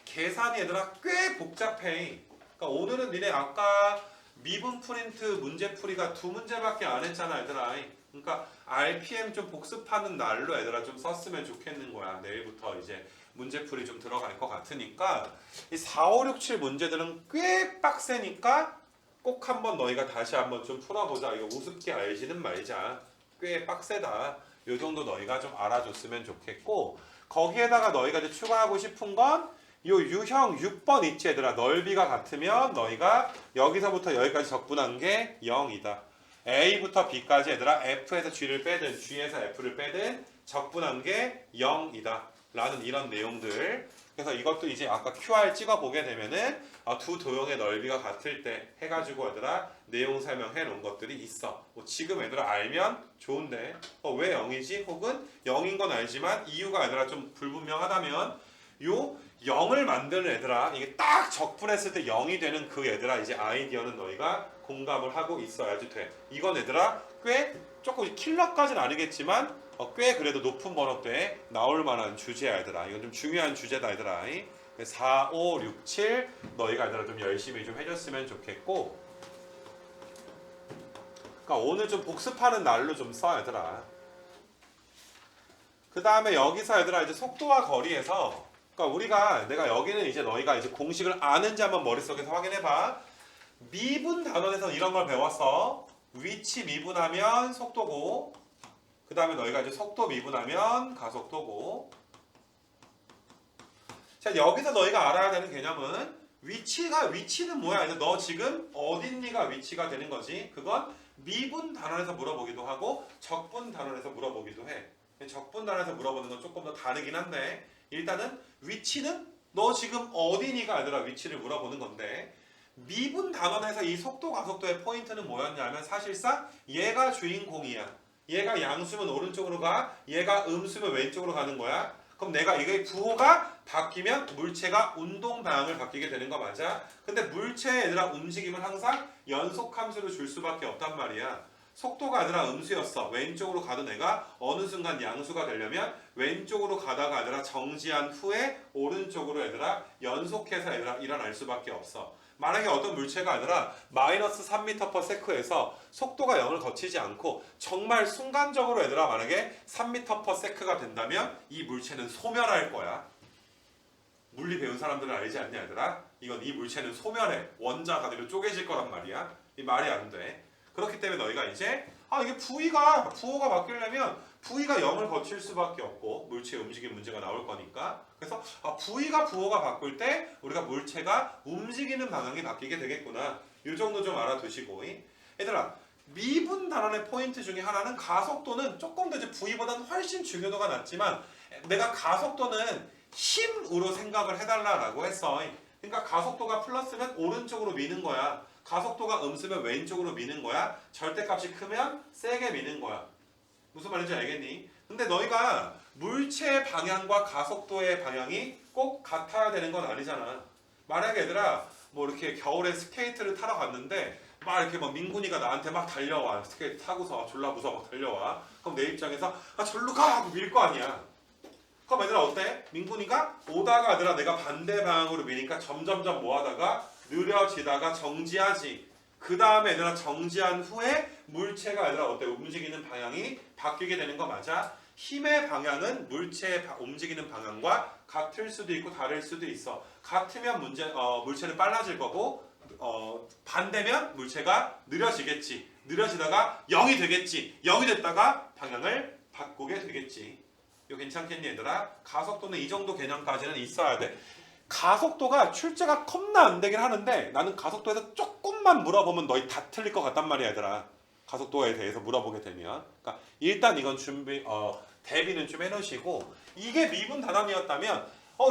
계산이 얘들아 꽤 복잡해. 그러니까 오늘은 니네 아까 미분 프린트 문제풀이가 2문제밖에 안 했잖아 얘들아. 그러니까 RPM 좀 복습하는 날로 얘들아 좀 썼으면 좋겠는 거야. 내일부터 이제 문제풀이 좀 들어갈 것 같으니까 이 4, 5, 6, 7 문제들은 꽤 빡세니까 꼭 한번 너희가 다시 한번 좀 풀어보자. 이거 우습게 알지는 말자. 꽤 빡세다. 요 정도 너희가 좀 알아줬으면 좋겠고 거기에다가 너희가 이제 추가하고 싶은 건 요 유형 6번 있지 얘들아. 넓이가 같으면 너희가 여기서부터 여기까지 적분한 게 0이다. A부터 B까지 얘들아 F에서 G를 빼든 G에서 F를 빼든 적분한 게 0이다. 라는 이런 내용들. 그래서 이것도 이제 아까 QR 찍어보게 되면은 두 도형의 넓이가 같을 때 해가지고 얘들아 내용 설명해 놓은 것들이 있어. 뭐 지금 얘들아 알면 좋은데 왜 0이지? 혹은 0인 건 알지만 이유가 얘들아 좀 불분명하다면 요 0을 만드는 얘들아 이게 딱 적분했을 때 0이 되는 그 얘들아 이제 아이디어는 너희가 공감을 하고 있어야지 돼. 이건 얘들아 꽤 조금 킬러까지는 아니겠지만 꽤 그래도 높은 번호대에 나올 만한 주제야 얘들아. 이건 좀 중요한 주제다 얘들아. 4, 5, 6, 7 너희가 얘들아 좀 열심히 좀 해줬으면 좋겠고, 그러니까 오늘 좀 복습하는 날로 좀 써 얘들아. 그 다음에 여기서 얘들아 이제 속도와 거리에서, 그러니까 우리가 내가 여기는 이제 너희가 이제 공식을 아는지 한번 머릿속에서 확인해봐. 미분 단원에서 이런 걸 배웠어. 위치 미분하면 속도고, 그 다음에 너희가 이제 속도 미분하면 가속도고. 자, 여기서 너희가 알아야 되는 개념은 위치는 뭐야? 이제 너 지금 어딨니가 위치가 되는 거지. 그건 미분 단원에서 물어보기도 하고 적분 단원에서 물어보기도 해. 적분 단원에서 물어보는 건 조금 더 다르긴 한데, 일단은 위치는 너 지금 어디니가 아니라 위치를 물어보는 건데, 미분 단원에서 이 속도 가속도의 포인트는 뭐였냐면 사실상 얘가 주인공이야. 얘가 양수면 오른쪽으로 가, 얘가 음수면 왼쪽으로 가는 거야. 그럼 내가 이게 부호가 바뀌면 물체가 운동 방향을 바뀌게 되는 거 맞아? 근데 물체의 얘들아 움직임은 항상 연속 함수를 줄 수밖에 없단 말이야. 속도가 아니라 음수였어. 왼쪽으로 가던 애가 어느 순간 양수가 되려면 왼쪽으로 가다가 아니라 정지한 후에 오른쪽으로 얘들아 연속해서 얘들아 일어날 수밖에 없어. 만약에 어떤 물체가 아니라 마이너스 3m/s에서 속도가 0을 거치지 않고 정말 순간적으로 얘들아 만약에 3m/s가 된다면 이 물체는 소멸할 거야. 물리 배운 사람들은 알지 않냐 얘들아? 이건 이 물체는 소멸해. 원자가 되려 쪼개질 거란 말이야. 이 말이 안 돼. 그렇기 때문에 너희가 이제 이게 부호가 바뀌려면 V가 0을 거칠 수밖에 없고 물체의 움직임 문제가 나올 거니까, 그래서 부호가 바꿀 때 우리가 물체가 움직이는 방향이 바뀌게 되겠구나. 이 정도 좀 알아두시고. 얘들아, 미분 단원의 포인트 중에 하나는 가속도는 조금 더 이제 V보다는 훨씬 중요도가 낮지만 내가 가속도는 힘으로 생각을 해달라고 했어. 그러니까 가속도가 플러스면 오른쪽으로 미는 거야. 가속도가 음수면 왼쪽으로 미는 거야. 절대값이 크면 세게 미는 거야. 무슨 말인지 알겠니? 근데 너희가 물체의 방향과 가속도의 방향이 꼭 같아야 되는 건 아니잖아. 만약에 얘들아 뭐 이렇게 겨울에 스케이트를 타러 갔는데 막 이렇게 막 민군이가 나한테 막 달려와. 스케이트 타고서 졸라 무서워 막 달려와. 그럼 내 입장에서 절로 가! 하고 밀 거 아니야. 그럼 얘들아 어때? 민군이가 오다가 얘들아 내가 반대 방향으로 미니까 점점점 뭐 하다가 느려지다가 정지하지. 그 다음에 얘들아 정지한 후에 물체가 얘들아 어때? 움직이는 방향이 바뀌게 되는 거 맞아? 힘의 방향은 물체의 움직이는 방향과 같을 수도 있고 다를 수도 있어. 같으면 물체는 빨라질 거고 반대면 물체가 느려지겠지. 느려지다가 0이 되겠지. 0이 됐다가 방향을 바꾸게 되겠지. 이거 괜찮겠니 얘들아? 가속도는 이 정도 개념까지는 있어야 돼. 가속도가 출제가 겁나 안 되긴 하는데 나는 가속도에서 조금만 물어보면 너희 다 틀릴 것 같단 말이야 얘들아. 가속도에 대해서 물어보게 되면. 그러니까 일단 이건 대비는 좀 해놓으시고, 이게 미분 단원이었다면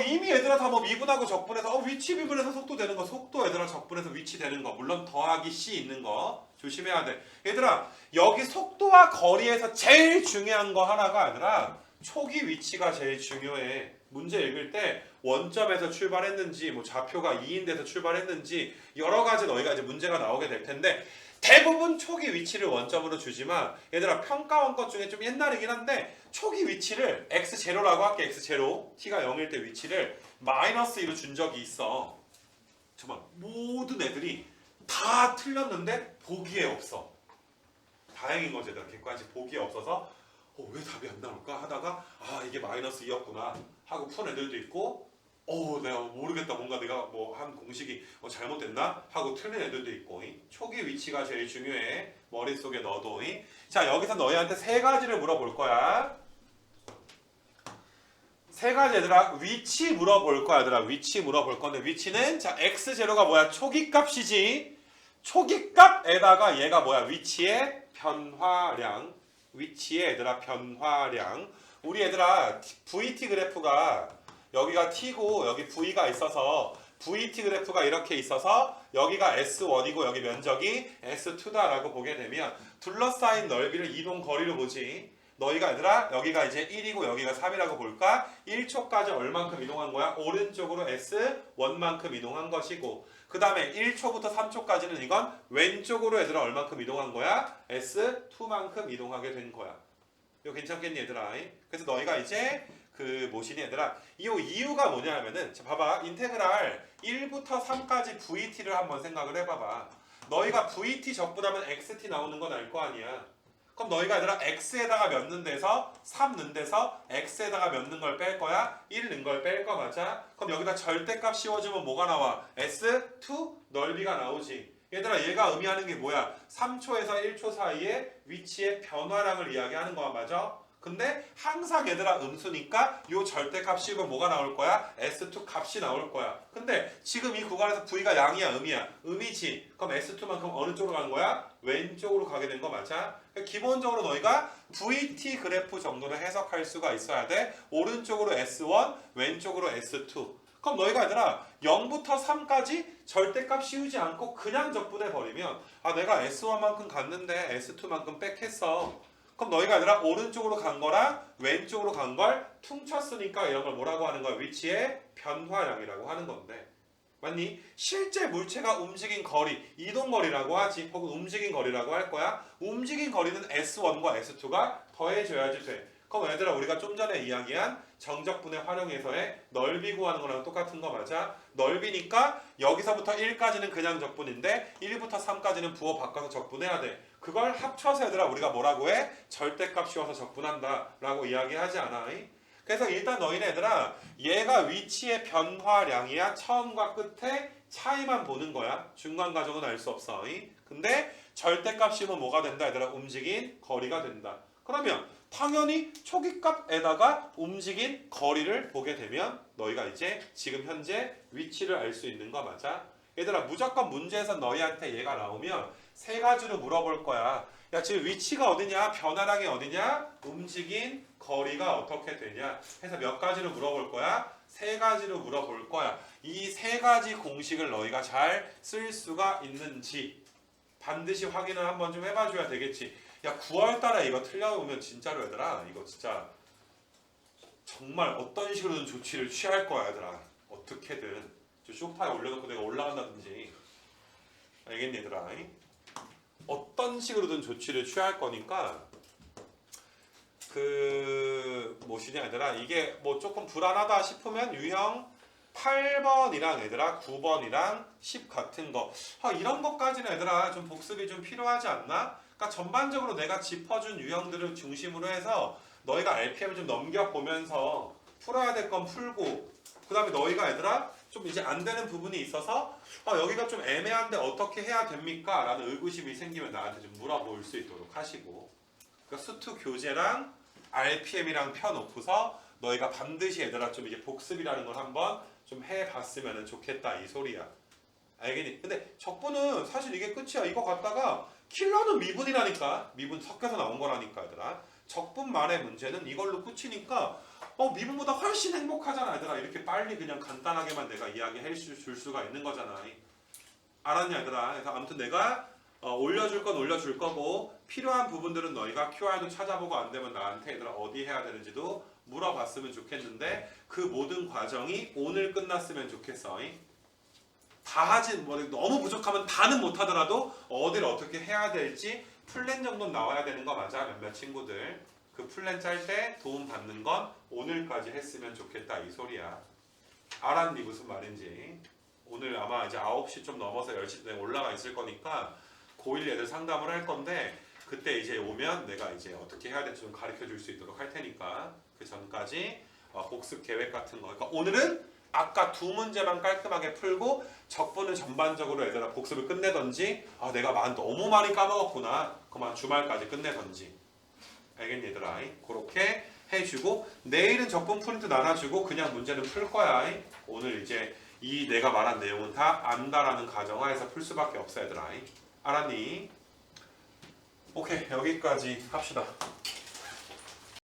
이미 얘들아 다 뭐 미분하고 적분해서 위치 미분해서 속도 되는 거, 속도 얘들아 적분해서 위치 되는 거, 물론 더하기 C 있는 거 조심해야 돼. 얘들아 여기 속도와 거리에서 제일 중요한 거 하나가 얘들아 초기 위치가 제일 중요해. 문제 읽을 때 원점에서 출발했는지 뭐 좌표가 2인데서 출발했는지 여러 가지 너희가 이제 문제가 나오게 될 텐데 대부분 초기 위치를 원점으로 주지만 얘들아 평가원 것 중에 좀 옛날이긴 한데 초기 위치를 x0라고 할게. x0 t가 0일 때 위치를 마이너스 2로 준 적이 있어. 정말 모든 애들이 다 틀렸는데 보기에 없어. 다행인 거지 얘들아. 객관식 보기에 없어서 왜 답이 안 나올까 하다가 이게 마이너스 2였구나 하고 푼 애들도 있고, 내가 모르겠다, 뭔가 내가 뭐 한 공식이 잘못됐나 하고 틀린 애들도 있고. 초기 위치가 제일 중요해. 머릿속에 넣어도. 자, 여기서 너희한테 세 가지를 물어볼 거야. 세 가지 얘들아. 위치 물어볼 거야 얘들아. 위치 물어볼 건데 위치는 자 x0가 뭐야? 초기 값이지. 초기 값에다가 얘가 뭐야? 위치의 변화량. 위치의 얘들아 변화량. 우리 얘들아 VT 그래프가 여기가 T고 여기 V가 있어서 VT 그래프가 이렇게 있어서 여기가 S1이고 여기 면적이 S2다라고 보게 되면 둘러싸인 넓이를 이동 거리로 보지. 너희가 얘들아 여기가 이제 1이고 여기가 3이라고 볼까? 1초까지 얼만큼 이동한 거야? 오른쪽으로 S1만큼 이동한 것이고, 그 다음에 1초부터 3초까지는 이건 왼쪽으로 얘들아 얼만큼 이동한 거야? S2만큼 이동하게 된 거야. 이거 괜찮겠니 얘들아? 그래서 너희가 이제 그 뭐시니 얘들아? 이 이유가 뭐냐면은 자 봐봐 인테그랄 1부터 3까지 VT를 한번 생각을 해봐봐. 너희가 VT 적분하면 XT 나오는 건 알 거 아니야. 그럼 너희가 얘들아 X에다가 몇 넣는 데서 3 넣는 데서 X에다가 몇 넣는 걸 뺄 거야? 1 넣는 걸 뺄 거 맞아? 그럼 여기다 절대값 씌워주면 뭐가 나와? S2 넓이가 나오지. 얘들아 얘가 의미하는 게 뭐야? 3초에서 1초 사이에 위치의 변화량을 이야기하는 거야 맞아? 근데 항상 얘들아 음수니까 요 절대값 씌우면 뭐가 나올 거야? S2 값이 나올 거야. 근데 지금 이 구간에서 V가 양이야 음이야? 음이지. 그럼 S2만큼 어느 쪽으로 가는 거야? 왼쪽으로 가게 된 거 맞아? 그러니까 기본적으로 너희가 VT 그래프 정도를 해석할 수가 있어야 돼. 오른쪽으로 S1 왼쪽으로 S2. 그럼 너희가 얘들아 0부터 3까지 절대값 씌우지 않고 그냥 적분해 버리면 아 내가 S1만큼 갔는데 S2만큼 빽했어. 그럼 너희가 얘들아 오른쪽으로 간 거랑 왼쪽으로 간 걸 퉁쳤으니까 이런 걸 뭐라고 하는 거야? 위치의 변화량이라고 하는 건데 맞니? 실제 물체가 움직인 거리, 이동거리라고 하지. 혹은 움직인 거리라고 할 거야. 움직인 거리는 S1과 S2가 더해져야지 돼. 그럼 얘들아 우리가 좀 전에 이야기한 정적분해 활용해서의 넓이 구하는 거랑 똑같은 거 맞아? 넓이니까 여기서부터 1까지는 그냥 적분인데 1부터 3까지는 부호 바꿔서 적분해야 돼. 그걸 합쳐서 얘들아 우리가 뭐라고 해? 절대값 씌워서 적분한다 라고 이야기하지 않아? 그래서 일단 너희는 얘들아 얘가 위치의 변화량이야. 처음과 끝에 차이만 보는 거야. 중간 과정은 알 수 없어. 근데 절대값 씌우면 뭐가 된다 얘들아? 움직인 거리가 된다. 그러면 당연히 초기값에다가 움직인 거리를 보게 되면 너희가 이제 지금 현재 위치를 알 수 있는 거 맞아? 얘들아 무조건 문제에서 너희한테 얘가 나오면 세 가지로 물어볼 거야. 야 지금 위치가 어디냐? 변화량이 어디냐? 움직인 거리가 어떻게 되냐? 해서 몇 가지로 물어볼 거야? 세 가지로 물어볼 거야. 이 세 가지 공식을 너희가 잘 쓸 수가 있는지 반드시 확인을 한번 좀 해봐줘야 되겠지. 야 9월달에 이거 틀려보면 진짜로 얘들아 이거 진짜 정말 어떤 식으로든 조치를 취할 거야 얘들아. 어떻게든 저 소파에 올려놓고 내가 올라간다든지 알겠니 얘들아? 어떤 식으로든 조치를 취할 거니까 그 뭐시냐 얘들아 이게 뭐 조금 불안하다 싶으면 유형 8번이랑 얘들아 9번이랑 10 같은 거 이런 것까지는 얘들아 좀 복습이 좀 필요하지 않나? 그러니까 전반적으로 내가 짚어준 유형들을 중심으로 해서 너희가 RPM을 좀 넘겨보면서 풀어야 될 건 풀고 그 다음에 너희가 얘들아 좀 이제 안 되는 부분이 있어서 여기가 좀 애매한데 어떻게 해야 됩니까? 라는 의구심이 생기면 나한테 좀 물어볼 수 있도록 하시고 그러니까 수투 교재랑 RPM이랑 펴놓고서 너희가 반드시 얘들아 좀 이제 복습이라는 걸 한번 좀 해봤으면 좋겠다 이 소리야. 알겠니? 근데 적분은 사실 이게 끝이야. 이거 갖다가 킬러는 미분이라니까. 미분 섞여서 나온 거라니까 얘들아. 적분만의 문제는 이걸로 끝이니까 미분보다 훨씬 행복하잖아 얘들아. 이렇게 빨리 그냥 간단하게만 내가 이야기해 줄 수가 있는 거잖아. 알았냐 얘들아. 그래서 아무튼 내가 올려줄 건 올려줄 거고 필요한 부분들은 너희가 QR도 찾아보고 안 되면 나한테 얘들아 어디 해야 되는지도 물어봤으면 좋겠는데 그 모든 과정이 오늘 끝났으면 좋겠어. 다 하지 뭐 너무 부족하면 다는 못하더라도 어디를 어떻게 해야 될지 플랜 정도는 나와야 되는 거 맞아 몇몇 친구들. 그 플랜 짤 때 도움 받는 건 오늘까지 했으면 좋겠다 이 소리야. 알았니 무슨 말인지. 오늘 아마 이제 9시 좀 넘어서 10시에 올라가 있을 거니까 고1 애들 상담을 할 건데 그때 이제 오면 내가 이제 어떻게 해야 될지 좀 가르쳐 줄 수 있도록 할 테니까 그 전까지 복습 계획 같은 거. 그러니까 오늘은 아까 두 문제만 깔끔하게 풀고 적분을 전반적으로 얘들아 복습을 끝내던지 내가 너무 많이 까먹었구나 그만 주말까지 끝내던지 알겠니 얘들아? 그렇게 해주고 내일은 적분 프린트 나눠주고 그냥 문제는 풀 거야. 오늘 이제 이 내가 말한 내용은 다 안다라는 가정하에서 풀 수밖에 없어 얘들아. 알았니? 오케이 여기까지 합시다.